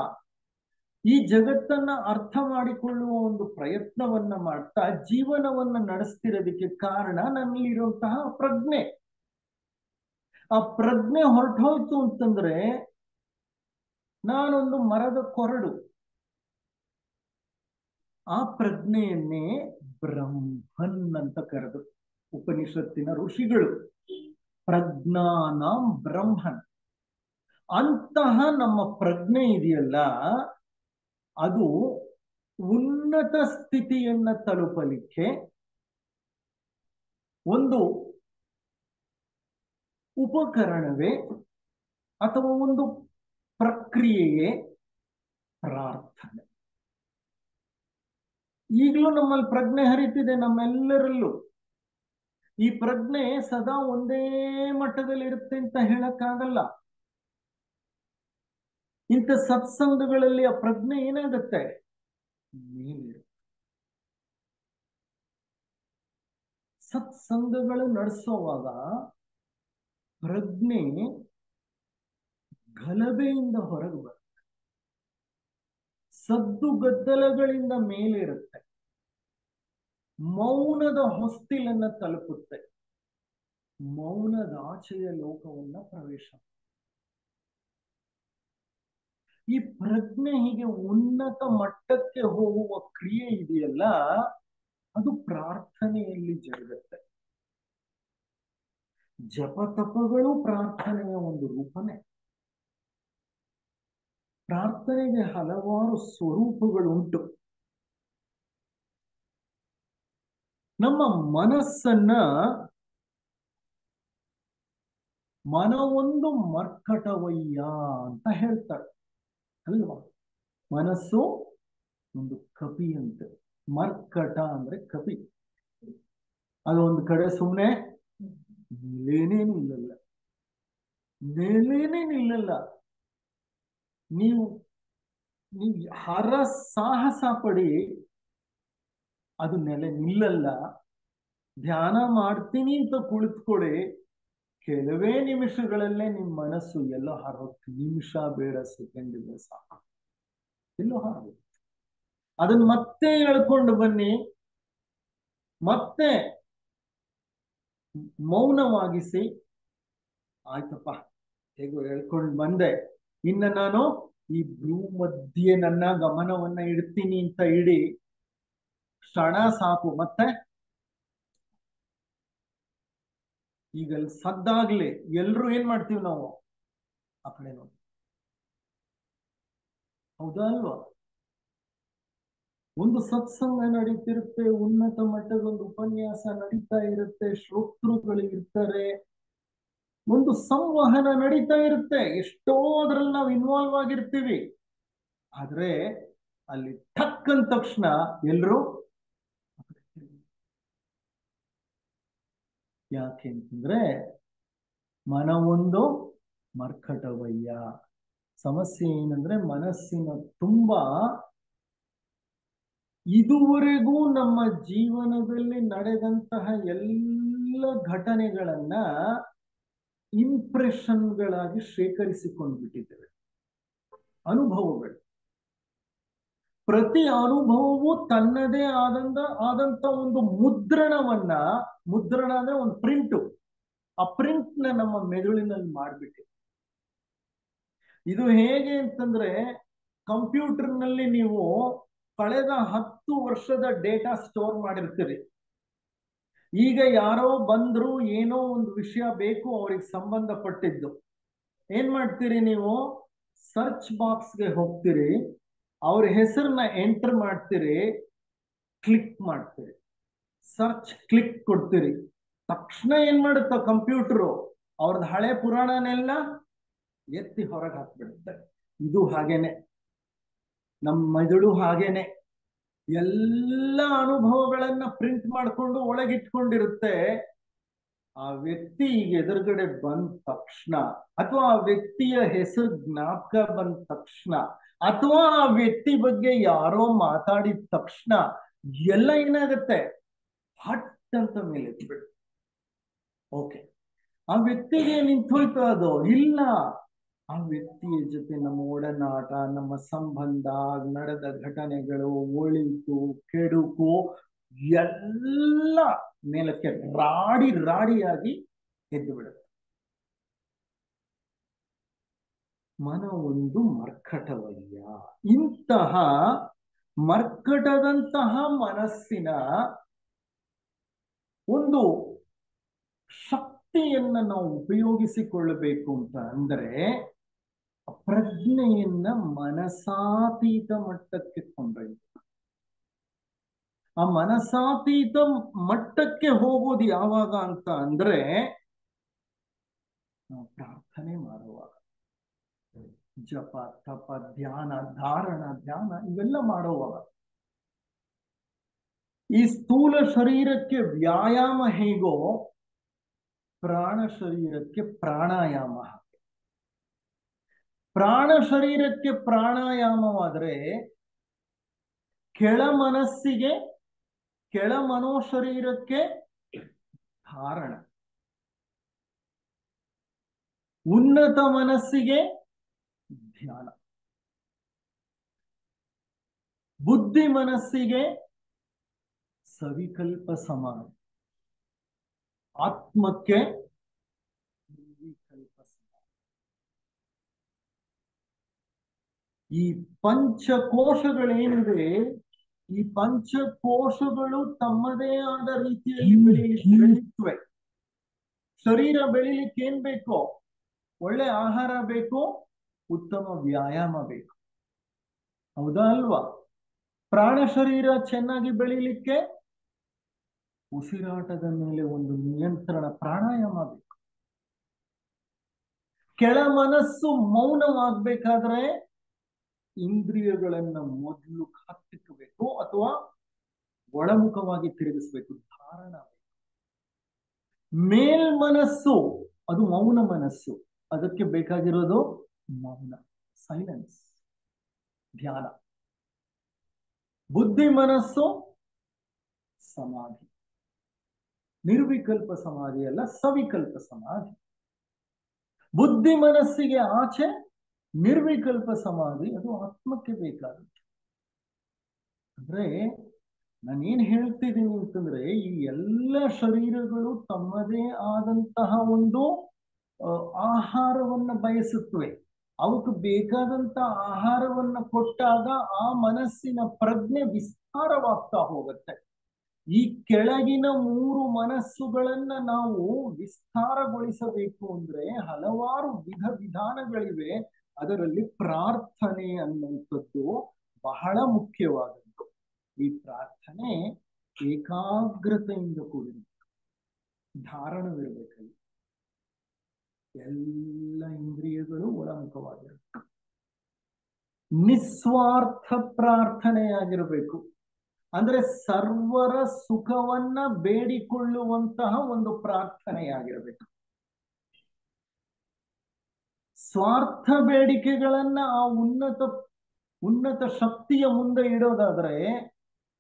Speaker 1: ಈ ಜಗತ್ತನ್ನ ಅರ್ಥ ಮಾಡಿಕೊಳ್ಳುವ ಒಂದು ಪ್ರಯತ್ನವನ್ನ ಮಾಡ್ತಾ ಜೀವನವನ್ನ ನಡೆಸ್ತಿರೋದಕ್ಕೆ ಕಾರಣ ನನ್ನಲ್ಲಿರುವಂತಹ ಪ್ರಜ್ಞೆ. ಆ ಪ್ರಜ್ಞೆ ಹೊರಟೋಯ್ತು ಅಂತಂದ್ರೆ ನಾನೊಂದು ಮರದ ಕೊರಡು. ಆ ಪ್ರಜ್ಞೆಯನ್ನೇ ಬ್ರಹ್ಮನ್ ಅಂತ ಕರೆದು ಉಪನಿಷತ್ತಿನ ಋಷಿಗಳು. ಪ್ರಜ್ಞಾನಾಂ ಬ್ರಹ್ಮನ್. ಅಂತಹ ನಮ್ಮ ಪ್ರಜ್ಞೆ ಇದೆಯಲ್ಲ, ಅದು ಉನ್ನತ ಸ್ಥಿತಿಯನ್ನ ತಲುಪಲಿಕ್ಕೆ ಒಂದು ಉಪಕರಣವೇ ಅಥವಾ ಒಂದು ಪ್ರಕ್ರಿಯೆಯೇ ಪ್ರಾರ್ಥನೆ. ಈಗಲೂ ನಮ್ಮಲ್ಲಿ ಪ್ರಜ್ಞೆ ಹರಿತಿದೆ, ನಮ್ಮೆಲ್ಲರಲ್ಲೂ. ಈ ಪ್ರಜ್ಞೆ ಸದಾ ಒಂದೇ ಮಟ್ಟದಲ್ಲಿ ಇರುತ್ತೆ ಅಂತ ಹೇಳಕ್ಕಾಗಲ್ಲ. ಇಂಥ ಸತ್ಸಂಗಗಳಲ್ಲಿ ಆ ಪ್ರಜ್ಞೆ ಏನಾಗುತ್ತೆ, ಮೇಲಿರುತ್ತೆ. ಸತ್ಸಂಗಗಳು ನಡೆಸುವಾಗ ಪ್ರಜ್ಞೆ ಗಲಭೆಯಿಂದ ಹೊರಗೆ ಬರುತ್ತೆ, ಸದ್ದು ಗದ್ದಲಗಳಿಂದ ಮೇಲಿರುತ್ತೆ, ಮೌನದ ಹೊಸ್ತಿಲನ್ನ ತಲುಪುತ್ತೆ, ಮೌನದ ಆಚೆಯ ಲೋಕವನ್ನ ಪ್ರವೇಶ. ಈ ಪ್ರಜ್ಞೆ ಹೀಗೆ ಉನ್ನತ ಮಟ್ಟಕ್ಕೆ ಹೋಗುವ ಕ್ರಿಯೆ ಇದೆಯಲ್ಲ, ಅದು ಪ್ರಾರ್ಥನೆಯಲ್ಲಿ ಜರುಗುತ್ತೆ. ಜಪತಪಗಳು ಪ್ರಾರ್ಥನೆಯ ಒಂದು ರೂಪನೇ. ಪ್ರಾರ್ಥನೆಗೆ ಹಲವಾರು ಸ್ವರೂಪಗಳುಂಟು. ನಮ್ಮ ಮನಸ್ಸನ್ನ ಮನವೊಂದು ಮರ್ಕಟವಯ್ಯ ಅಂತ ಹೇಳ್ತಾರೆ ಅಲ್ವಾ. ಮನಸ್ಸು ಒಂದು ಕಪಿ ಅಂತೆ. ಮರ್ಕಟ ಅಂದ್ರೆ ಕಪಿ. ಅದು ಒಂದು ಕಡೆ ಸುಮ್ಮನೆ ನೆಲೇನೇ ನಿಲ್ಲಲ್ಲ. ನೀವು ಹರ ಸಾಹಸ ಪಡಿ, ಅದು ನೆಲೆ ನಿಲ್ಲಲ್ಲ. ಧ್ಯಾನ ಮಾಡ್ತೀನಿ ಅಂತ ಕುಳಿತುಕೊಳ್ಳಿ, ಕೆಲವೇ ನಿಮಿಷಗಳಲ್ಲೇ ನಿಮ್ಮ ಮನಸ್ಸು ಎಲ್ಲೋ ಹಾರೋಗ್ತು. ನಿಮಿಷ ಬೇಡ, ಸೆಕೆಂಡ್ ಇದೆ ಸಾಕು, ಎಲ್ಲೋ ಹಾರೋದು. ಅದನ್ನ ಮತ್ತೆ ಎಳ್ಕೊಂಡು ಬನ್ನಿ, ಮತ್ತೆ ಮೌನವಾಗಿಸಿ, ಆಯ್ತಪ್ಪ ಹೇಗೋ ಹೇಳ್ಕೊಂಡು ಬಂದೆ, ಇನ್ನು ನಾನು ಈ ಭೂ ಮಧ್ಯೆ ನನ್ನ ಗಮನವನ್ನ ಇಡ್ತೀನಿ ಅಂತ ಇಡಿ. ಕ್ಷಣ ಸಾಕು. ಮತ್ತೆ ಈಗ ಸದ್ದಾಗ್ಲಿ ಎಲ್ರು ಏನ್ ಮಾಡ್ತೀವಿ ನಾವು, ಆ ಕಡೆ ನೋಡಿ. ಹೌದಾ ಅಲ್ವಾ? ಒಂದು ಸತ್ಸಂಗ ನಡೀತಿರುತ್ತೆ, ಉನ್ನತ ಮಟ್ಟದ ಒಂದು ಉಪನ್ಯಾಸ ನಡೀತಾ ಇರುತ್ತೆ, ಶ್ರೋತೃಗಳು ಇರ್ತಾರೆ, ಒಂದು ಸಂವಹನ ನಡೀತಾ ಇರುತ್ತೆ. ಎಷ್ಟೋ ಅದ್ರಲ್ಲಿ ನಾವು ಇನ್ವಾಲ್ವ್ ಆಗಿರ್ತೀವಿ. ಆದ್ರೆ ಅಲ್ಲಿ ಠಕ್ ಅಂದ ತಕ್ಷಣ ಎಲ್ರು ಯಾಕೆ ಅಂತಂದ್ರೆ ಮನವೊಂದು ಮರ್ಕಟವಯ್ಯ. ಸಮಸ್ಯೆ ಏನಂದ್ರೆ ಮನಸ್ಸಿನ ತುಂಬಾ ಇದುವರೆಗೂ ನಮ್ಮ ಜೀವನದಲ್ಲಿ ನಡೆದಂತಹ ಎಲ್ಲ ಘಟನೆಗಳನ್ನ ಇಂಪ್ರೆಷನ್ಗಳಾಗಿ ಶೇಖರಿಸಿಕೊಂಡು ಬಿಟ್ಟಿದ್ದೇವೆ. ಅನುಭವಗಳು, ಪ್ರತಿ ಅನುಭವವು ತನ್ನದೇ ಆದಂತ ಒಂದು ಮುದ್ರಣ ಅಂದ್ರೆ ಒಂದು ಪ್ರಿಂಟು, ಆ ಪ್ರಿಂಟ್ ನಮ್ಮ ಮೆದುಳಿನಲ್ಲಿ ಮಾಡ್ಬಿಟ್ಟಿದೆ. ಇದು ಹೇಗೆ ಅಂತಂದ್ರೆ ಕಂಪ್ಯೂಟರ್ನಲ್ಲಿ ನೀವು ಕಳೆದ 10 ವರ್ಷದ ಡೇಟಾ ಸ್ಟೋರ್ ಮಾಡಿರ್ತೀರಿ. ಈಗ ಯಾರೋ ಬಂದ್ರು, ಏನೋ ಒಂದು ವಿಷಯ ಬೇಕು ಅವ್ರಿಗೆ ಸಂಬಂಧಪಟ್ಟಿದ್ದು, ಏನ್ ಮಾಡ್ತೀರಿ ನೀವು? ಸರ್ಚ್ ಬಾಕ್ಸ್ಗೆ ಹೋಗ್ತೀರಿ, ಅವ್ರ ಹೆಸರನ್ನ ಎಂಟರ್ ಮಾಡ್ತೀರಿ, ಕ್ಲಿಕ್ ಮಾಡ್ತೀರಿ, ಸರ್ಚ್ ಕ್ಲಿಕ್ ಕೊಡ್ತೀರಿ. ತಕ್ಷಣ ಏನ್ ಮಾಡುತ್ತ ಕಂಪ್ಯೂಟರು? ಅವ್ರದ್ದು ಹಳೆ ಪುರಾಣನೆಲ್ಲ ಎತ್ತಿ ಹೊರಗೆ ಹಾಕ್ಬಿಡುತ್ತೆ. ಇದು ಹಾಗೇನೆ, ನಮ್ಮ ಮೆದುಳು ಹಾಗೇನೆ ಎಲ್ಲ ಅನುಭವಗಳನ್ನ ಪ್ರಿಂಟ್ ಮಾಡ್ಕೊಂಡು ಒಳಗಿಟ್ಕೊಂಡಿರುತ್ತೆ. ಆ ವ್ಯಕ್ತಿ ಈಗ ಎದುರುಗಡೆ ಬಂದ ತಕ್ಷಣ, ಅಥವಾ ಆ ವ್ಯಕ್ತಿಯ ಹೆಸರು ಜ್ಞಾಪಕ ಬಂದ ತಕ್ಷಣ, ಅಥವಾ ಆ ವ್ಯಕ್ತಿ ಬಗ್ಗೆ ಯಾರೋ ಮಾತಾಡಿದ ತಕ್ಷಣ ಎಲ್ಲ ಏನಾಗುತ್ತೆ? ಹಟ್ ಅಂತ ಮೇಲೆ ಎತ್ಬಿಡು. ಓಕೆ, ಆ ವ್ಯಕ್ತಿಗೆ ನಿಂತೋಯ್ತು ಅದು? ಇಲ್ಲ, ಆ ವ್ಯಕ್ತಿಯ ಜೊತೆ ನಮ್ಮ ಒಡನಾಟ, ನಮ್ಮ ಸಂಬಂಧ, ನಡೆದ ಘಟನೆಗಳು, ಒಳಿತು ಕೆಡುಕು ಎಲ್ಲ ಮೇಲಕ್ಕೆ ರಾಡಿಯಾಗಿ ಎದ್ದು ಬಿಡುತ್ತೆ. ಮನ ಒಂದು ಮರ್ಕಟವಯ್ಯ. ಇಂತಹ ಮರ್ಕಟದಂತಹ ಮನಸ್ಸಿನ ಒಂದು ಶಕ್ತಿಯನ್ನ ನಾವು ಉಪಯೋಗಿಸಿಕೊಳ್ಳಬೇಕು ಅಂತ ಅಂದ್ರೆ ಪ್ರಜ್ಞೆಯನ್ನ ಮನಸಾತೀತ ಮಟ್ಟಕ್ಕೆ ಕೊಂಡೊಯ್ದು, ಆ ಮನಸಾತೀತ ಮಟ್ಟಕ್ಕೆ ಹೋಗೋದು ಯಾವಾಗ ಅಂತ ಅಂದ್ರೆ ನಾವು ಪ್ರಾರ್ಥನೆ ಮಾಡುವಾಗ, ಜಪ ತಪ ಧ್ಯಾನ ಧಾರಣ ಧ್ಯಾನ ಇವೆಲ್ಲ ಮಾಡುವಾಗ. ಈ ಸ್ಥೂಲ ಶರೀರಕ್ಕೆ ವ್ಯಾಯಾಮ ಹೇಗೋ ಪ್ರಾಣ ಶರೀರಕ್ಕೆ ಪ್ರಾಣಾಯಾಮ. ಪ್ರಾಣ ಶರೀರಕ್ಕೆ ಪ್ರಾಣಾಯಾಮವಾದ್ರೆ ಕೆಳ ಮನಸ್ಸಿಗೆ, ಕೆಳ ಮನೋಶರೀರಕ್ಕೆ ಧಾರಣ, ಉನ್ನತ ಮನಸ್ಸಿಗೆ ಧ್ಯಾನ, ಬುದ್ಧಿ ಮನಸ್ಸಿಗೆ ಸವಿಕಲ್ಪ ಸಮಾಧಿ, ಆತ್ಮಕ್ಕೆ ನಿರ್ವಿಕಲ್ಪ ಸಮಾಧಿ. ಈ ಪಂಚಕೋಶಗಳೇನಿದೆ, ಈ ಪಂಚಕೋಶಗಳು ತಮ್ಮದೇ ಆದ ರೀತಿಯಲ್ಲಿ ಬೆಳೆಯುತ್ತವೆ. ಶರೀರ ಬೆಳಿಲಿಕ್ಕೆ ಏನ್ ಬೇಕೋ? ಒಳ್ಳೆ ಆಹಾರ ಬೇಕು, ಉತ್ತಮ ವ್ಯಾಯಾಮ ಬೇಕು, ಹೌದಾ ಅಲ್ವಾ? ಪ್ರಾಣ ಶರೀರ ಚೆನ್ನಾಗಿ ಬೆಳಿಲಿಕ್ಕೆ ಉಸಿರಾಟದ ಮೇಲೆ ಒಂದು ನಿಯಂತ್ರಣ, ಪ್ರಾಣಾಯಾಮ ಬೇಕು. ಕೆಳ ಮನಸ್ಸು ಮೌನವಾಗಬೇಕಾದ್ರೆ ಇಂದ್ರಿಯಗಳನ್ನ ಮೊದಲು ಹತ್ತಿಕ್ಕಬೇಕು ಅಥವಾ ಒಳಮುಖವಾಗಿ ತಿರುಗಿಸ್ಬೇಕು, ಧಾರಣ ಬೇಕು. ಮೇಲ್ಮನಸ್ಸು ಅದು ಮೌನ ಮನಸ್ಸು, ಅದಕ್ಕೆ ಬೇಕಾಗಿರೋದು ಮೌನ, ಸೈಲೆನ್ಸ್, ಧ್ಯಾನ. ಬುದ್ಧಿ ಮನಸ್ಸು ಸಮಾಧಿ, ನಿರ್ವಿಕಲ್ಪ ಸಮಾಧಿ ಅಲ್ಲ, ಸವಿಕಲ್ಪ ಸಮಾಧಿ. ಬುದ್ಧಿ ಮನಸ್ಸಿಗೆ ಆಚೆ ನಿರ್ವಿಕಲ್ಪ ಸಮಾಧಿ, ಅದು ಆತ್ಮಕ್ಕೆ ಬೇಕಾಗುತ್ತೆ. ಅಂದ್ರೆ ನಾನೇನ್ ಹೇಳ್ತಿದ್ದೀನಿ ಅಂತಂದ್ರೆ, ಈ ಎಲ್ಲ ಶರೀರಗಳು ತಮ್ಮದೇ ಆದಂತಹ ಒಂದು ಆಹಾರವನ್ನ ಬಯಸುತ್ತವೆ. ಅವಕ್ಕೆ ಬೇಕಾದಂತ ಆಹಾರವನ್ನ ಕೊಟ್ಟಾಗ ಆ ಮನಸ್ಸಿನ ಪ್ರಜ್ಞೆ ವಿಸ್ತಾರವಾಗ್ತಾ ಹೋಗುತ್ತೆ. ಈ ಕೆಳಗಿನ 3 ಮನಸ್ಸುಗಳನ್ನ ನಾವು ವಿಸ್ತಾರಗೊಳಿಸಬೇಕು ಅಂದ್ರೆ ಹಲವಾರು ವಿಧಾನಗಳಿವೆ. ಅದರಲ್ಲಿ ಪ್ರಾರ್ಥನೆ ಅನ್ನುವಂಥದ್ದು ಬಹಳ ಮುಖ್ಯವಾದದ್ದು. ಈ ಪ್ರಾರ್ಥನೆ ಏಕಾಗ್ರತೆಯಿಂದ ಕೂಡಿರಬೇಕು, ಧಾರಣವಿರಬೇಕಲ್ಲಿ, ಎಲ್ಲ ಇಂದ್ರಿಯಗಳು ಒಳಮುಖವಾಗಿರಬೇಕು, ನಿಸ್ವಾರ್ಥ ಪ್ರಾರ್ಥನೆಯಾಗಿರಬೇಕು. ಅಂದ್ರೆ ಸರ್ವರ ಸುಖವನ್ನ ಬೇಡಿಕೊಳ್ಳುವಂತಹ ಒಂದು ಪ್ರಾರ್ಥನೆಯಾಗಿರಬೇಕು. ಸ್ವಾರ್ಥ ಬೇಡಿಕೆಗಳನ್ನ ಆ ಉನ್ನತ ಶಕ್ತಿಯ ಮುಂದೆ ಇಡೋದಾದ್ರೆ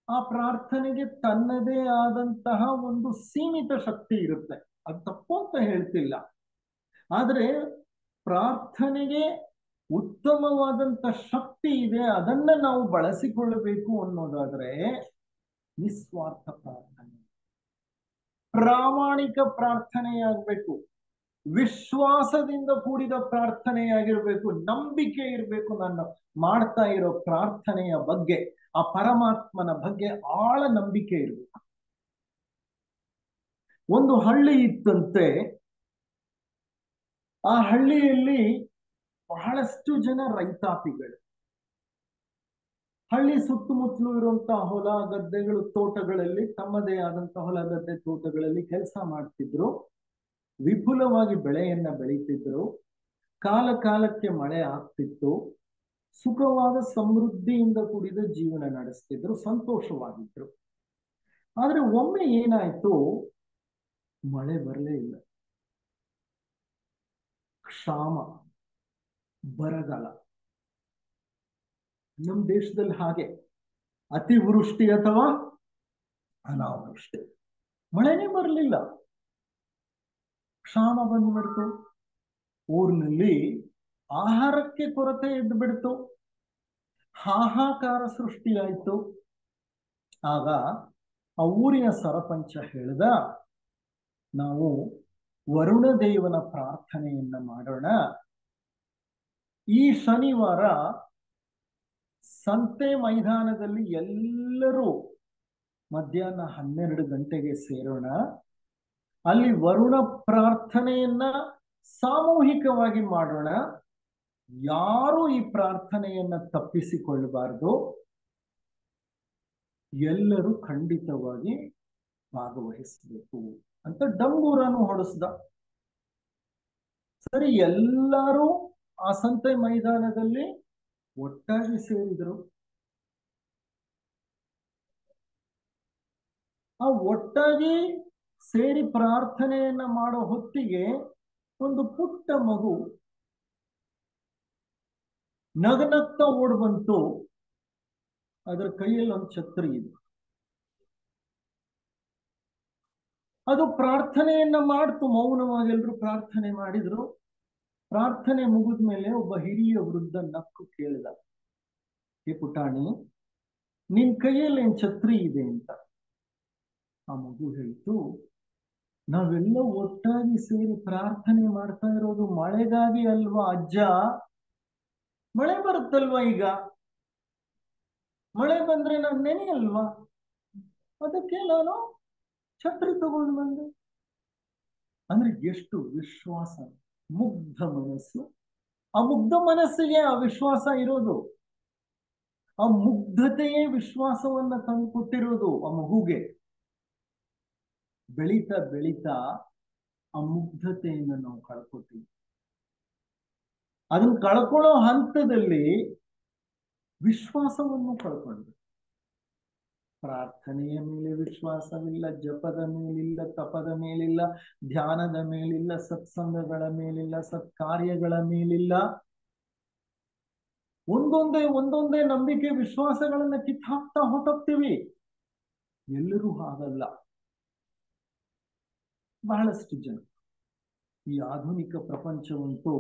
Speaker 1: ಆ ಪ್ರಾರ್ಥನೆಗೆ ತನ್ನದೇ ಆದಂತಹ ಒಂದು ಸೀಮಿತ ಶಕ್ತಿ ಇರುತ್ತೆ. ಅದು ತಪ್ಪು ಅಂತ ಹೇಳ್ತಿಲ್ಲ, ಆದ್ರೆ ಪ್ರಾರ್ಥನೆಗೆ ಉತ್ತಮವಾದಂತ ಶಕ್ತಿ ಇದೆ, ಅದನ್ನ ನಾವು ಬಳಸಿಕೊಳ್ಳಬೇಕು ಅನ್ನೋದಾದ್ರೆ ನಿಸ್ವಾರ್ಥ ಪ್ರಾರ್ಥನೆ, ಪ್ರಾಮಾಣಿಕ ಪ್ರಾರ್ಥನೆಯಾಗಬೇಕು, ವಿಶ್ವಾಸದಿಂದ ಕೂಡಿದ ಪ್ರಾರ್ಥನೆಯಾಗಿರ್ಬೇಕು, ನಂಬಿಕೆ ಇರಬೇಕು. ನಾನು ಮಾಡ್ತಾ ಇರೋ ಪ್ರಾರ್ಥನೆಯ ಬಗ್ಗೆ, ಆ ಪರಮಾತ್ಮನ ಬಗ್ಗೆ ಆಳ ನಂಬಿಕೆ ಇರಬೇಕು. ಒಂದು ಹಳ್ಳಿ ಇತ್ತಂತೆ, ಆ ಹಳ್ಳಿಯಲ್ಲಿ ಬಹಳಷ್ಟು ಜನ ರೈತಾಪಿಗಳು, ಹಳ್ಳಿ ಸುತ್ತಮುತ್ತಲು ಇರುವಂತಹ ಹೊಲ ಗದ್ದೆಗಳು ತೋಟಗಳಲ್ಲಿ ತಮ್ಮದೇ ಆದಂತಹ ಹೊಲ ಗದ್ದೆ ತೋಟಗಳಲ್ಲಿ ಕೆಲಸ ಮಾಡ್ತಿದ್ರು, ವಿಪುಲವಾಗಿ ಬೆಳೆಯನ್ನ ಬೆಳೀತಿದ್ರು, ಕಾಲ ಕಾಲಕ್ಕೆ ಮಳೆ ಆಗ್ತಿತ್ತು, ಸುಖವಾದ ಸಮೃದ್ಧಿಯಿಂದ ಕೂಡಿದ ಜೀವನ ನಡೆಸ್ತಿದ್ರು, ಸಂತೋಷವಾಗಿದ್ರು. ಆದ್ರೆ ಒಮ್ಮೆ ಏನಾಯ್ತು, ಮಳೆ ಬರಲೇ ಇಲ್ಲ, ಕ್ಷಾಮ, ಬರಗಾಲ. ನಮ್ಮ ದೇಶದಲ್ಲಿ ಹಾಗೆ ಅತಿವೃಷ್ಟಿ ಅಥವಾ ಅನಾವೃಷ್ಟಿ, ಮಳೆನೇ ಬರಲಿಲ್ಲ, ಕ್ಷಾಮ ಬಂದ್ಬಿಡ್ತು, ಊರಿನಲ್ಲಿ ಆಹಾರಕ್ಕೆ ಕೊರತೆ ಎದ್ದು ಬಿಡ್ತು, ಹಾಹಾಕಾರ ಸೃಷ್ಟಿಯಾಯ್ತು. ಆಗ ಆ ಊರಿನ ಸರಪಂಚ ಹೇಳ್ದ, ನಾವು ವರುಣ ದೇವನ ಪ್ರಾರ್ಥನೆಯನ್ನ ಮಾಡೋಣ, ಈ ಶನಿವಾರ ಸಂತೆ ಮೈದಾನದಲ್ಲಿ ಎಲ್ಲರೂ ಮಧ್ಯಾಹ್ನ 12 ಗಂಟೆಗೆ ಸೇರೋಣ, ಅಲ್ಲಿ ವರುಣ ಪ್ರಾರ್ಥನೆಯನ್ನ ಸಾಮೂಹಿಕವಾಗಿ ಮಾಡೋಣ, ಯಾರು ಈ ಪ್ರಾರ್ಥನೆಯನ್ನ ತಪ್ಪಿಸಿಕೊಳ್ಳಬಾರದು, ಎಲ್ಲರೂ ಖಂಡಿತವಾಗಿ ಭಾಗವಹಿಸಬೇಕು ಅಂತ ಡಂಗೂರನ್ನು ಹೊಡೆಸ್ದ. ಸರಿ, ಎಲ್ಲರೂ ಆ ಸಂತೆ ಮೈದಾನದಲ್ಲಿ ಒಟ್ಟಾಗಿ ಸೇರಿದ್ರು. ಆ ಒಟ್ಟಾಗಿ ಸೇರಿ ಪ್ರಾರ್ಥನೆಯನ್ನ ಮಾಡೋ ಹೊತ್ತಿಗೆ ಒಂದು ಪುಟ್ಟ ಮಗು ನಗನಗ್ತಾ ಓಡ್ ಬಂತು, ಅದರ ಕೈಯಲ್ಲಿ ಒಂದು ಛತ್ರಿ ಇದೆ. ಅದು ಪ್ರಾರ್ಥನೆಯನ್ನ ಮಾಡ್ತು, ಮೌನವಾಗಿ ಎಲ್ರು ಪ್ರಾರ್ಥನೆ ಮಾಡಿದ್ರು. ಪ್ರಾರ್ಥನೆ ಮುಗಿದ ಮೇಲೆ ಒಬ್ಬ ಹಿರಿಯ ವೃದ್ಧ ನಕ್ಕು ಕೇಳಿದ, ಹೇ ಪುಟಾಣಿ, ನಿನ್ ಕೈಯಲ್ಲಿ ಏನ್ ಛತ್ರಿ ಇದೆ ಅಂತ. ಆ ಮಗು ಹೇಳ್ತು, ನಾವೆಲ್ಲ ಒಟ್ಟಾಗಿ ಸೇರಿ ಪ್ರಾರ್ಥನೆ ಮಾಡ್ತಾ ಇರೋದು ಮಳೆಗಾಗಿ ಅಲ್ವಾ ಅಜ್ಜ, ಮಳೆ ಬರುತ್ತಲ್ವಾ, ಈಗ ಮಳೆ ಬಂದ್ರೆ ನಾನು ನೆನೆಯಲ್ವಾ, ಅದಕ್ಕೆ ನಾನು ಛತ್ರಿ ತಗೊಂಡು ಬಂದೆ. ಅಂದ್ರೆ ಎಷ್ಟು ವಿಶ್ವಾಸ, ಮುಗ್ಧ ಮನಸ್ಸು. ಆ ಮುಗ್ಧ ಮನಸ್ಸಿಗೆ ಆ ವಿಶ್ವಾಸ ಇರೋದು, ಆ ಮುಗ್ಧತೆಯೇ ವಿಶ್ವಾಸವನ್ನ ತಂದು ಕೊಟ್ಟಿರೋದು ಆ ಮಗುಗೆ. ಬೆಳೀತಾ ಬೆಳೀತಾ ಆ ಮುಗ್ಧತೆಯನ್ನು ನಾವು ಕಳ್ಕೊತೀವಿ. ಅದನ್ನ ಕಳ್ಕೊಳ್ಳೋ ಹಂತದಲ್ಲಿ ವಿಶ್ವಾಸವನ್ನು ಕಳ್ಕೊಂಡ್ವಿ. ಪ್ರಾರ್ಥನೆಯ ಮೇಲೆ ವಿಶ್ವಾಸವಿಲ್ಲ, ಜಪದ ಮೇಲಿಲ್ಲ, ತಪದ ಮೇಲಿಲ್ಲ, ಧ್ಯಾನದ ಮೇಲಿಲ್ಲ, ಸತ್ಸಂಗಗಳ ಮೇಲಿಲ್ಲ, ಸತ್ಕಾರ್ಯಗಳ ಮೇಲಿಲ್ಲ. ಒಂದೊಂದೇ ನಂಬಿಕೆ ವಿಶ್ವಾಸಗಳನ್ನ ಕಿತ್ತಾಕ್ತಾ ಹೊರಟೋಗ್ತೀವಿ. ಎಲ್ಲರೂ ಹಾಗಲ್ಲ, ಬಹಳಷ್ಟು ಜನ. ಈ ಆಧುನಿಕ ಪ್ರಪಂಚವಂತೂ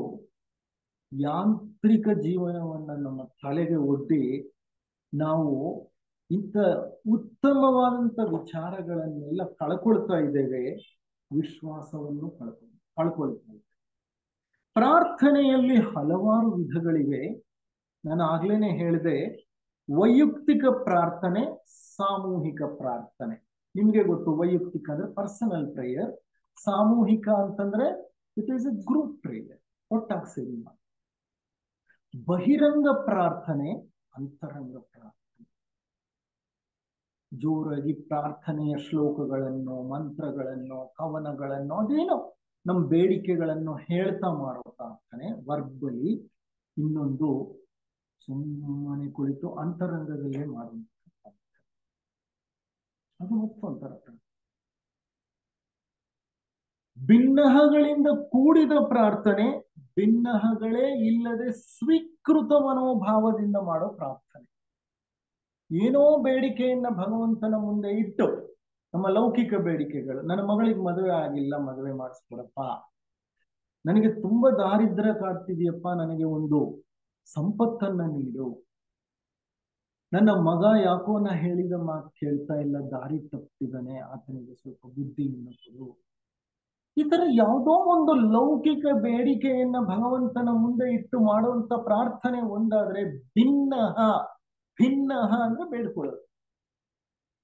Speaker 1: ಯಾಂತ್ರಿಕ ಜೀವನವನ್ನ ನಮ್ಮ ತಲೆಗೆ ಒಡ್ಡಿ ನಾವು ಇಂಥ ಉತ್ತಮವಾದಂಥ ವಿಚಾರಗಳನ್ನೆಲ್ಲ ಕಳ್ಕೊಳ್ತಾ ಇದ್ದೇವೆ, ವಿಶ್ವಾಸವನ್ನು ಕಳ್ಕೊಳ್ತಾ ಇದ್ದೇವೆ. ಪ್ರಾರ್ಥನೆಯಲ್ಲಿ ಹಲವಾರು ವಿಧಗಳಿವೆ. ನಾನು ಆಗ್ಲೇನೆ ಹೇಳಿದೆ, ವೈಯಕ್ತಿಕ ಪ್ರಾರ್ಥನೆ, ಸಾಮೂಹಿಕ ಪ್ರಾರ್ಥನೆ. ನಿಮ್ಗೆ ಗೊತ್ತು, ವೈಯಕ್ತಿಕ ಅಂದ್ರೆ ಪರ್ಸನಲ್ ಪ್ರೇಯರ್, ಸಾಮೂಹಿಕ ಅಂತಂದ್ರೆ it is A group prayer, ಒಟ್ಟಾಗಿ ಸೇರಿ ಮಾಡಿ. ಬಹಿರಂಗ ಪ್ರಾರ್ಥನೆ, ಅಂತರಂಗ ಪ್ರಾರ್ಥನೆ. ಜೋರಾಗಿ ಪ್ರಾರ್ಥನೆಯ ಶ್ಲೋಕಗಳನ್ನು, ಮಂತ್ರಗಳನ್ನು, ಕವನಗಳನ್ನು, ಅದೇನೋ ನಮ್ಮ ಬೇಡಿಕೆಗಳನ್ನು ಹೇಳ್ತಾ ಮಾಡೋ ಪ್ರಾರ್ಥನೆ ವರ್ಬಲಿ. ಇನ್ನೊಂದು ಸುಮ್ಮನೆ ಕುಳಿತು ಅಂತರಂಗದಲ್ಲೇ ಮಾಡುವಂತ. ಅದು ಮತ್ತೊಂಥರ ಪ್ರಾರ್ಥನೆ. ಭಿನ್ನಹಗಳಿಂದ ಕೂಡಿದ ಪ್ರಾರ್ಥನೆ, ಭಿನ್ನಹಗಳೇ ಇಲ್ಲದೆ ಸ್ವೀಕೃತ ಮನೋಭಾವದಿಂದ ಮಾಡೋ ಪ್ರಾರ್ಥನೆ. ಏನೋ ಬೇಡಿಕೆಯನ್ನ ಭಗವಂತನ ಮುಂದೆ ಇಟ್ಟು, ನಮ್ಮ ಲೌಕಿಕ ಬೇಡಿಕೆಗಳು, ನನ್ನ ಮಗಳಿಗೆ ಮದುವೆ ಆಗಿಲ್ಲ, ಮದುವೆ ಮಾಡಿಸ್ಕೊಡಪ್ಪ, ನನಗೆ ತುಂಬಾ ದಾರಿದ್ರ್ಯ ಕಾಡ್ತಿದೆಯಪ್ಪ, ನನಗೆ ಒಂದು ಸಂಪತ್ತನ್ನ ನೀಡು, ನನ್ನ ಮಗ ಯಾಕೋ ನಾ ಹೇಳಿದ ಮಾತು ಕೇಳ್ತಾ ಇಲ್ಲ, ದಾರಿ ತಪ್ಪಿದ್ದಾನೆ, ಆತನಿಗೆ ಸ್ವಲ್ಪ ಬುದ್ಧಿಯನ್ನು ಕೊಡು. ಈ ತರ ಯಾವುದೋ ಒಂದು ಲೌಕಿಕ ಬೇಡಿಕೆಯನ್ನ ಭಗವಂತನ ಮುಂದೆ ಇಟ್ಟು ಮಾಡುವಂತ ಪ್ರಾರ್ಥನೆ ಒಂದಾದ್ರೆ, ಭಿನ್ನಹ, ಭಿನ್ನಹ ಅಂದ್ರೆ ಬೇಡ್ಕೊಳ್ಳೋದು.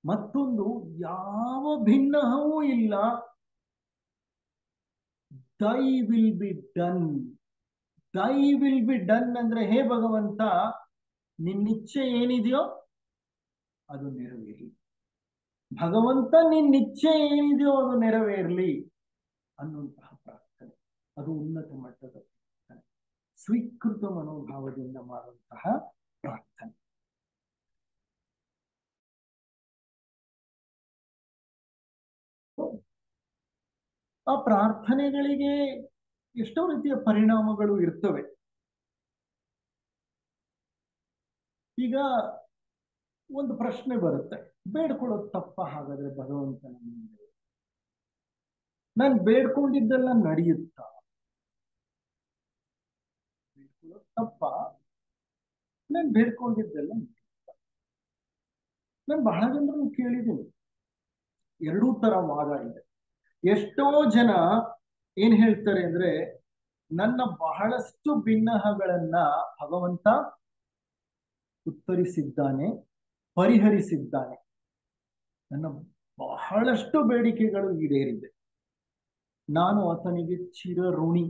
Speaker 1: ಮತ್ತೊಂದು ಯಾವ ಭಿನ್ನಹವೂ ಇಲ್ಲ, ದೈ ವಿಲ್ ಬಿ ಡನ್. ದೈ ವಿಲ್ ಬಿ ಡನ್ ಅಂದ್ರೆ, ಹೇ ಭಗವಂತ, ನಿನ್ನಿಚ್ಛೆ ಏನಿದೆಯೋ ಅದು ನೆರವೇರಲಿ. ಭಗವಂತ ನಿನ್ನಿಚ್ಛೆ ಏನಿದೆಯೋ ಅದು ನೆರವೇರಲಿ ಅನ್ನುವಂತಹ ಪ್ರಾರ್ಥನೆ. ಅದು ಉನ್ನತ ಮಟ್ಟದ ಪ್ರಾರ್ಥನೆ, ಸ್ವೀಕೃತ ಮನೋಭಾವದಿಂದ ಮಾಡುವಂತಹ ಪ್ರಾರ್ಥನೆ. ಆ ಪ್ರಾರ್ಥನೆಗಳಿಗೆ ಎಷ್ಟೋ ರೀತಿಯ ಪರಿಣಾಮಗಳು ಇರ್ತವೆ. ಈಗ ಒಂದು ಪ್ರಶ್ನೆ ಬರುತ್ತೆ, ಬೇಡ್ಕೊಳ್ಳೋದು ತಪ್ಪ ಹಾಗಾದ್ರೆ ಭಗವಂತನ ಮುಂದೆ? ನಾನು ಬೇಡ್ಕೊಂಡಿದ್ದೆಲ್ಲ ನಡೆಯುತ್ತಾ? ಬೇಡ್ಕೊಳ್ಳೋದು ತಪ್ಪ, ನಾನು ಬೇಡ್ಕೊಂಡಿದ್ದೆಲ್ಲ ನಡೆಯುತ್ತಾ? ನಾನು ಬಹಳ ಜನರನ್ನು ಕೇಳಿದ್ದೀನಿ, ಎರಡೂ ತರ ವಾದ ಇದೆ. ಎಷ್ಟೋ ಜನ ಏನ್ ಹೇಳ್ತಾರೆ ಅಂದ್ರೆ, ನನ್ನ ಬಹಳಷ್ಟು ಭಿನ್ನಹಗಳನ್ನ ಭಗವಂತ ಉತ್ತರಿಸಿದ್ದಾನೆ, ಪರಿಹರಿಸಿದ್ದಾನೆ, ನನ್ನ ಬಹಳಷ್ಟು ಬೇಡಿಕೆಗಳು ಈಡೇರಿದೆ, ನಾನು ಆತನಿಗೆ ಚಿರಋಣಿ.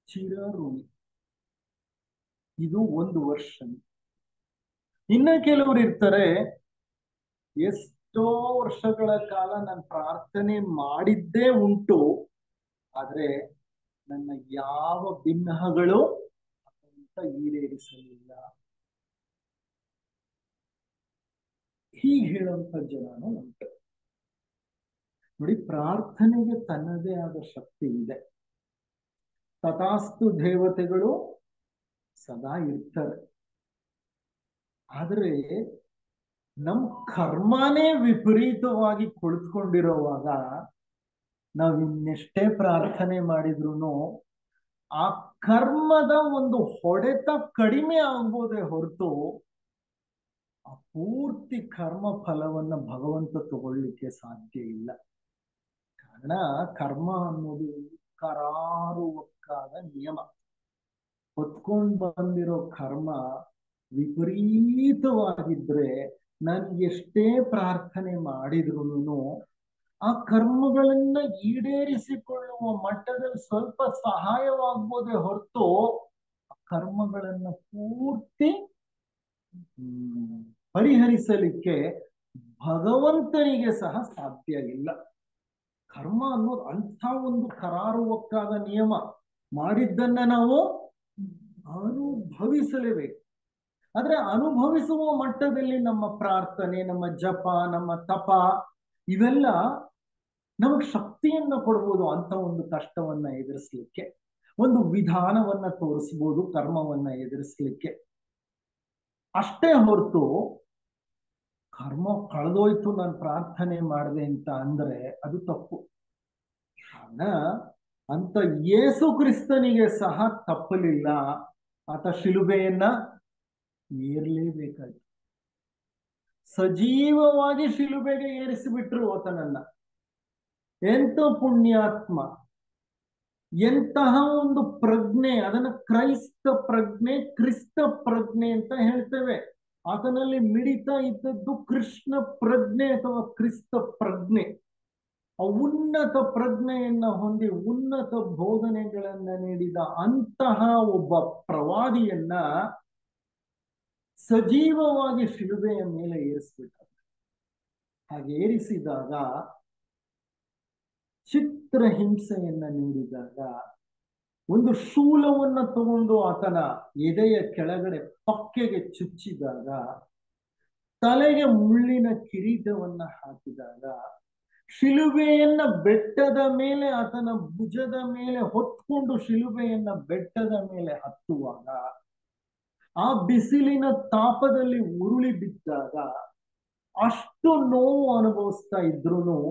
Speaker 1: ಚಿರಋಣಿ ಇದು ಒಂದು ವರ್ಷ. ಇನ್ನ ಕೆಲವರು ಇರ್ತಾರೆ, ಎಷ್ಟೋ ವರ್ಷಗಳ ಕಾಲ ನಾನು ಪ್ರಾರ್ಥನೆ ಮಾಡಿದ್ದೇ ಉಂಟು, ಆದ್ರೆ ನನ್ನ ಯಾವ ಭಿನ್ನಹಗಳು ಅಂತ ಈಡೇರಿಸಲಿಲ್ಲ. ಹೀಗೆ ಹೇಳುವಂತ ಜನನು ಉಂಟು. ನೋಡಿ, ಪ್ರಾರ್ಥನೆಗೆ ತನ್ನದೇ ಆದ ಶಕ್ತಿ ಇದೆ. ತಥಾಸ್ತು ದೇವತೆಗಳು ಸದಾ ಇರ್ತಾರೆ. ಆದ್ರೆ ನಮ್ ಕರ್ಮನೇ ವಿಪರೀತವಾಗಿ ಕುಳಿತುಕೊಂಡಿರುವಾಗ ನಾವು ಇನ್ನೆಷ್ಟೇ ಪ್ರಾರ್ಥನೆ ಮಾಡಿದ್ರು ಆ ಕರ್ಮದ ಒಂದು ಹೊಡೆತ ಕಡಿಮೆ ಆಗ್ಬೋದೇ ಹೊರತು ಆ ಪೂರ್ತಿ ಕರ್ಮ ಫಲವನ್ನ ಭಗವಂತ ತಗೊಳ್ಳಿಕ್ಕೆ ಸಾಧ್ಯ ಇಲ್ಲ. ಕಾರಣ, ಕರ್ಮ ಅನ್ನೋದು ಕರಾರುವಕ್ಕಾದ ನಿಯಮ. ಹೊತ್ಕೊಂಡು ಬಂದಿರೋ ಕರ್ಮ ವಿಪರೀತವಾಗಿದ್ರೆ ನಾನು ಎಷ್ಟೇ ಪ್ರಾರ್ಥನೆ ಮಾಡಿದ್ರು ಆ ಕರ್ಮಗಳನ್ನ ಈಡೇರಿಸಿಕೊಳ್ಳುವ ಮಟ್ಟದಲ್ಲಿ ಸ್ವಲ್ಪ ಸಹಾಯವಾಗ್ಬೋದೇ ಹೊರತು ಆ ಕರ್ಮಗಳನ್ನ ಪೂರ್ತಿ ಪರಿಹರಿಸಲಿಕ್ಕೆ ಭಗವಂತನಿಗೆ ಸಹ ಸಾಧ್ಯ ಇಲ್ಲ. ಕರ್ಮ ಅನ್ನೋದು ಅಂಥ ಒಂದು ಕರಾರುವಕ್ಕಾದ ನಿಯಮ. ಮಾಡಿದ್ದನ್ನ ನಾವು ಅನುಭವಿಸಲೇಬೇಕು. ಆದ್ರೆ ಅನುಭವಿಸುವ ಮಟ್ಟದಲ್ಲಿ ನಮ್ಮ ಪ್ರಾರ್ಥನೆ, ನಮ್ಮ ಜಪ, ನಮ್ಮ ತಪ ಇವೆಲ್ಲ ನಮಗೆ ಶಕ್ತಿಯನ್ನ ಕೊಡ್ಬೋದು ಅಂತ ಒಂದು ಕಷ್ಟವನ್ನ ಎದುರಿಸಲಿಕ್ಕೆ, ಒಂದು ವಿಧಾನವನ್ನ ತೋರಿಸ್ಬೋದು ಕರ್ಮವನ್ನ ಎದುರಿಸಲಿಕ್ಕೆ. ಅಷ್ಟೇ ಹೊರತು ಕರ್ಮ ಕಳೆದೋಯ್ತು ನಾನು ಪ್ರಾರ್ಥನೆ ಮಾಡಿದೆ ಅಂತ ಅಂದ್ರೆ ಅದು ತಪ್ಪು. ಕಾರಣ, ಅಂತ ಯೇಸು ಕ್ರಿಸ್ತನಿಗೆ ಸಹ ತಪ್ಪಲಿಲ್ಲ. ಆತ ಶಿಲುಬೆಯನ್ನ ಏರ್ಲೇಬೇಕಾಯ್ತು. ಸಜೀವವಾಗಿ ಶಿಲುಬೆಗೆ ಏರಿಸಿಬಿಟ್ರು ಆತನನ್ನ. ಎಂತ ಪುಣ್ಯಾತ್ಮ, ಎಂತಹ ಒಂದು ಪ್ರಜ್ಞೆ! ಅದನ್ನ ಕ್ರೈಸ್ತ ಪ್ರಜ್ಞೆ, ಕ್ರಿಸ್ತ ಪ್ರಜ್ಞೆ ಅಂತ ಹೇಳ್ತೇವೆ. ಆತನಲ್ಲಿ ಮಿಡಿತಾ ಇದ್ದದ್ದು ಕೃಷ್ಣ ಪ್ರಜ್ಞೆ ಅಥವಾ ಕ್ರಿಸ್ತ ಪ್ರಜ್ಞೆ. ಆ ಉನ್ನತ ಪ್ರಜ್ಞೆಯನ್ನ ಹೊಂದಿ ಉನ್ನತ ಬೋಧನೆಗಳನ್ನ ನೀಡಿದ ಅಂತಹ ಒಬ್ಬ ಪ್ರವಾದಿಯನ್ನ ಸಜೀವವಾಗಿ ಶಿಲುಬೆಯ ಮೇಲೆ ಏರಿಸ್ಬಿಟ್ಟ. ಹಾಗೆ ಏರಿಸಿದಾಗ, ಚಿತ್ರ ಹಿಂಸೆಯನ್ನ ನೀಡಿದಾಗ, ಒಂದು ಶೂಲವನ್ನ ತಗೊಂಡು ಆತನ ಎದೆಯ ಕೆಳಗಡೆ ಪಕ್ಕೆಗೆ ಚುಚ್ಚಿದಾಗ ತಲೆಗೆ ಮುಳ್ಳಿನ ಕಿರೀಟವನ್ನ ಹಾಕಿದಾಗ, ಶಿಲುಬೆಯನ್ನ ಬೆಟ್ಟದ ಮೇಲೆ ಆತನ ಭುಜದ ಮೇಲೆ ಹೊತ್ಕೊಂಡು ಶಿಲುಬೆಯನ್ನ ಬೆಟ್ಟದ ಮೇಲೆ ಹತ್ತುವಾಗ, ಆ ಬಿಸಿಲಿನ ತಾಪದಲ್ಲಿ ಉರುಳಿ ಬಿದ್ದಾಗ ಅಷ್ಟು ನೋವು ಅನುಭವಿಸ್ತಾ ಇದ್ರು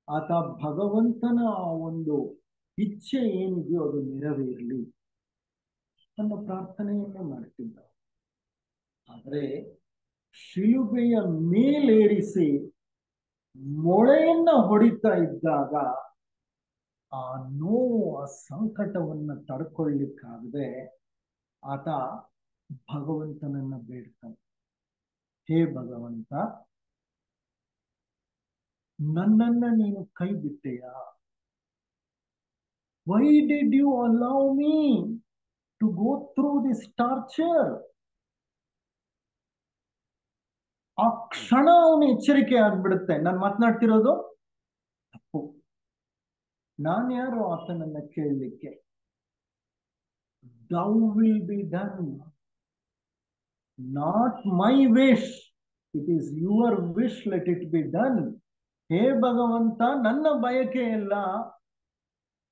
Speaker 1: ಆತ ಭಗವಂತನ ಆ ಒಂದು ಇಚ್ಛೆ ಏನಿದೆಯೋ ಅದು ನೆರವೇರಲಿ ಅನ್ನೋ ಪ್ರಾರ್ಥನೆಯನ್ನೇ ಮಾಡ್ತಿದ್ದ. ಆದರೆ ಶಿಲುಬೆಯ ಮೇಲೇರಿಸಿ ಮೊಳೆಯನ್ನ ಹೊಡಿತಾ ಇದ್ದಾಗ ಆ ನೋವು, ಆ ಸಂಕಟವನ್ನ ತಡ್ಕೊಳ್ಳಿಕ್ಕಾಗದೆ ಆತ ಭಗವಂತನನ್ನ ಬೇಡ್ತಾನೆ. ಹೇ ಭಗವಂತ, ನನ್ನನ್ನ ನೀನು ಕೈ ಬಿಟ್ಟೆಯಾ? Why did you allow me to go through this torture? ಆ ಕ್ಷಣ ಅವನು ಎಚ್ಚರಿಕೆ ಆಗ್ಬಿಡುತ್ತೆ, ನಾನು ಮಾತನಾಡ್ತಿರೋದು ತಪ್ಪು, ನಾನ್ಯಾರು ಆತನನ್ನ ಕೇಳಲಿಕ್ಕೆ? Thou will be done, not my wish, it is your wish, let it be done. ಹೇ ಭಗವಂತ, ನನ್ನ ಬಯಕೆ ಎಲ್ಲ,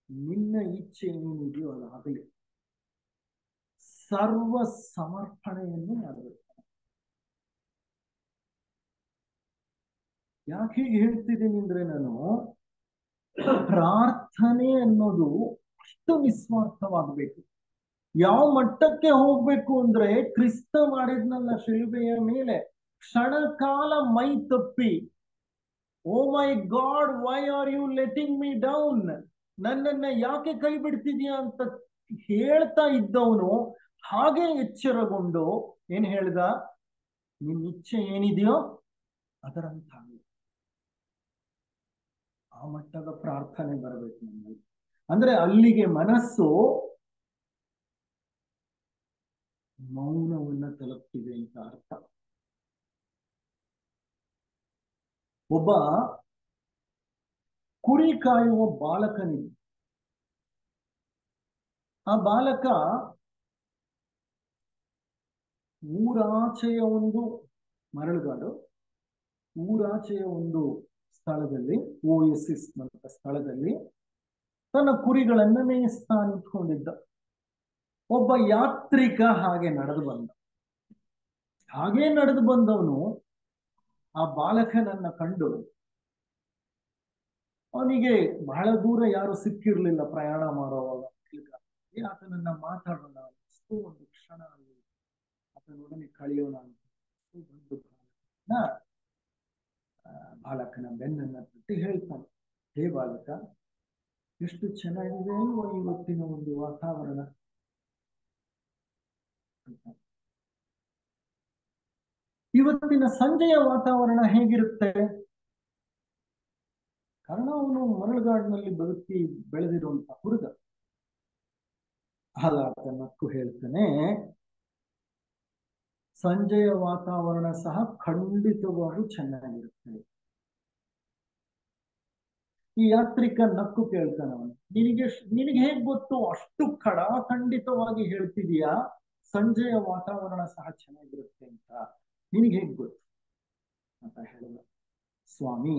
Speaker 1: ನಿನ್ನ ಇಚ್ಛೆ ಏನಿದೆಯೋ ಅದಾಗಲಿ. ಸರ್ವ ಸಮರ್ಪಣೆಯನ್ನು ಮಾಡಬೇಕು. ಯಾಕೆ ಹೀಗೆ ಹೇಳ್ತಿದ್ದೀನಿ ಅಂದ್ರೆ, ನಾನು ಪ್ರಾರ್ಥನೆ ಅನ್ನೋದು ಅಷ್ಟು ನಿಸ್ವಾರ್ಥವಾಗಬೇಕು. ಯಾವ ಮಟ್ಟಕ್ಕೆ ಹೋಗ್ಬೇಕು ಅಂದ್ರೆ, ಕ್ರಿಸ್ತ ಮಾಡಿದ್ನಲ್ಲ ಶಿಲುಬೆಯ ಮೇಲೆ, ಕ್ಷಣ ಕಾಲ ಮೈ ತಪ್ಪಿ, oh my god, why are you letting me down, ನನ್ನನ್ನ ಯಾಕೆ ಕೈ ಬಿಡ್ತಿದ್ಯಾ ಅಂತ ಹೇಳ್ತಾ ಇದ್ದವನು ಹಾಗೆ ಎಚ್ಚರಗೊಂಡು ಏನ್ ಹೇಳ್ದ? ನಿನ್ನ ಇಚ್ಛೆ ಏನಿದೆಯೋ ಅದರಂತ. ಆ ಮಟ್ಟದ ಪ್ರಾರ್ಥನೆ ಬರಬೇಕು ನಮಗೆ. ಅಂದ್ರೆ ಅಲ್ಲಿಗೆ ಮನಸ್ಸು ಮೌನವನ್ನ ತಲುಪ್ತಿದೆ ಅಂತ ಅರ್ಥ. ಒಬ್ಬ ಕುರಿ ಕಾಯುವ ಬಾಲಕನಿಗೆ, ಆ ಬಾಲಕ ಊರಾಚೆಯ ಒಂದು ಮರಳುಗಾಡು, ಊರಾಚೆಯ ಒಂದು ಸ್ಥಳದಲ್ಲಿ, ಓಯಸಿಸ್ ಅಂತ ಸ್ಥಳದಲ್ಲಿ ತನ್ನ ಕುರಿಗಳನ್ನ ಮೇಯಿಸ್ತಾ ನಿಂತ್ಕೊಂಡಿದ್ದ. ಒಬ್ಬ ಯಾತ್ರಿಕ ಹಾಗೆ ನಡೆದು ಬಂದ. ಹಾಗೇ ನಡೆದು ಬಂದವನು ಆ ಬಾಲಕನನ್ನ ಕಂಡು, ಅವನಿಗೆ ಬಹಳ ದೂರ ಯಾರು ಸಿಕ್ಕಿರ್ಲಿಲ್ಲ ಪ್ರಯಾಣ ಮಾಡುವಾಗ, ಆತನನ್ನ ಮಾತಾಡೋಣ, ಅಷ್ಟು ಒಂದು ಕ್ಷಣ ಆತನೊಡನೆ ಕಳೆಯೋಣ ಅಂತ ಬಂದು ಬಾಲಕನ ಬೆನ್ನನ್ನ ತಟ್ಟಿ ಹೇಳ್ತಾನೆ, ಹೇ ಬಾಲಕ, ಎಷ್ಟು ಚೆನ್ನಾಗಿದೆ ಅಲ್ವಾ ಇವತ್ತಿನ ಒಂದು ವಾತಾವರಣ. ಇವತ್ತಿನ ಸಂಜೆಯ ವಾತಾವರಣ ಹೇಗಿರುತ್ತೆ? ಕಾರಣ ಅವನು ಮರಳುಗಾಡಿನಲ್ಲಿ ಬದುಕಿ ಬೆಳೆದಿರುವಂತ ಹುಡುಗ. ಆತ ನಕ್ಕು ಹೇಳ್ತಾನೆ, ಸಂಜೆಯ ವಾತಾವರಣ ಸಹ ಖಂಡಿತವಾಗೂ ಚೆನ್ನಾಗಿರುತ್ತೆ. ಈ ಯಾತ್ರಿಕ ನಕ್ಕು ಕೇಳ್ತಾನೆ ಅವನು, ನಿನಗೆ ಹೇಗ್ ಗೊತ್ತು? ಅಷ್ಟು ಖಂಡಿತವಾಗಿ ಹೇಳ್ತಿದೀಯಾ ಸಂಜೆಯ ವಾತಾವರಣ ಸಹ ಚೆನ್ನಾಗಿರುತ್ತೆ ಅಂತ, ನಿನಗೆ ಹೇಗ್ ಗೊತ್ತು ಅಂತ ಹೇಳಿದ. ಸ್ವಾಮಿ,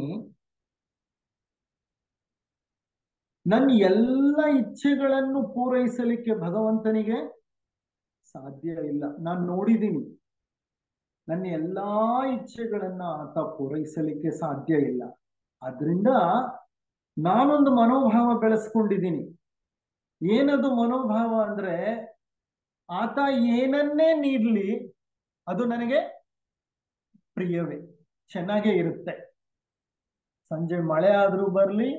Speaker 1: ನನ್ನ ಎಲ್ಲ ಇಚ್ಛೆಗಳನ್ನು ಪೂರೈಸಲಿಕ್ಕೆ ಭಗವಂತನಿಗೆ ಸಾಧ್ಯ ಇಲ್ಲ. ನಾನು ನೋಡಿದ್ದೀನಿ, ನನ್ನ ಎಲ್ಲಾ ಇಚ್ಛೆಗಳನ್ನ ಆತ ಪೂರೈಸಲಿಕ್ಕೆ ಸಾಧ್ಯ ಇಲ್ಲ. ಆದ್ರಿಂದ ನಾನೊಂದು ಮನೋಭಾವ ಬೆಳೆಸ್ಕೊಂಡಿದ್ದೀನಿ. ಏನದು ಮನೋಭಾವ ಅಂದ್ರೆ, ಆತ ಏನನ್ನೇ ನೀಡ್ಲಿ ಅದು ನನಗೆ ಪ್ರಿಯವೇ, ಚೆನ್ನಾಗೇ ಇರುತ್ತೆ. ಸಂಜೆ ಮಳೆ ಆದ್ರೂ ಬರ್ಲಿ,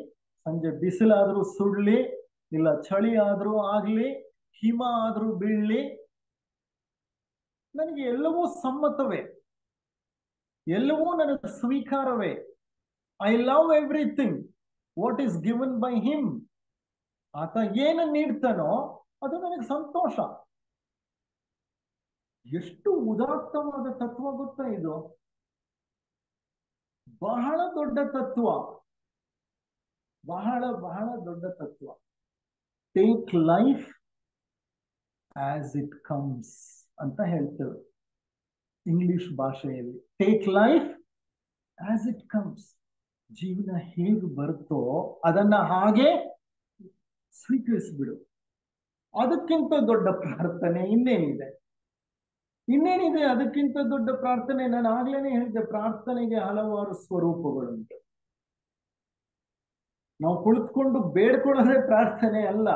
Speaker 1: ಸಂಜೆ ಬಿಸಿಲಾದ್ರೂ ಸುಡ್ಲಿ, ಇಲ್ಲ ಚಳಿ ಆದ್ರೂ ಆಗ್ಲಿ, ಹಿಮ ಆದ್ರೂ ಬೀಳ್ಲಿ, ನನಗೆ ಎಲ್ಲವೂ ಸಮ್ಮತವೇ, ಎಲ್ಲವೂ ನನಗೆ ಸ್ವೀಕಾರವೇ. I love everything what is given by him. ಆತ ಏನು ನೀಡ್ತಾನೋ ಅದು ನನಗೆ ಸಂತೋಷ. ಎಷ್ಟು ಉದಾತ್ತವಾದ ತತ್ವ ಗೊತ್ತಾ ಇದು? ಬಹಳ ದೊಡ್ಡ ತತ್ವ, ಬಹಳ ಬಹಳ ದೊಡ್ಡ ತತ್ವ. Take life as it comes ಅಂತ ಹೇಳ್ತೇವೆ. ಇಂಗ್ಲಿಷ್ ಭಾಷೆಯಲ್ಲಿ take life as it comes. ಜೀವನ ಹೇಗೆ ಬರುತ್ತೋ ಅದನ್ನ ಹಾಗೆ ಸ್ವೀಕರಿಸ್ಬಿಡು. ಅದಕ್ಕಿಂತ ದೊಡ್ಡ ಪ್ರಾರ್ಥನೆ ಇನ್ನೇನಿದೆ? ಅದಕ್ಕಿಂತ ದೊಡ್ಡ ಪ್ರಾರ್ಥನೆ? ನಾನು ಆಗ್ಲೇನೆ ಹೇಳಿದ್ದೆ, ಪ್ರಾರ್ಥನೆಗೆ ಹಲವಾರು ಸ್ವರೂಪಗಳುಂಟು. ನಾವು ಕುಳಿತುಕೊಂಡು ಬೇಡ್ಕೊಳ್ಳೋದೇ ಪ್ರಾರ್ಥನೆ ಅಲ್ಲ.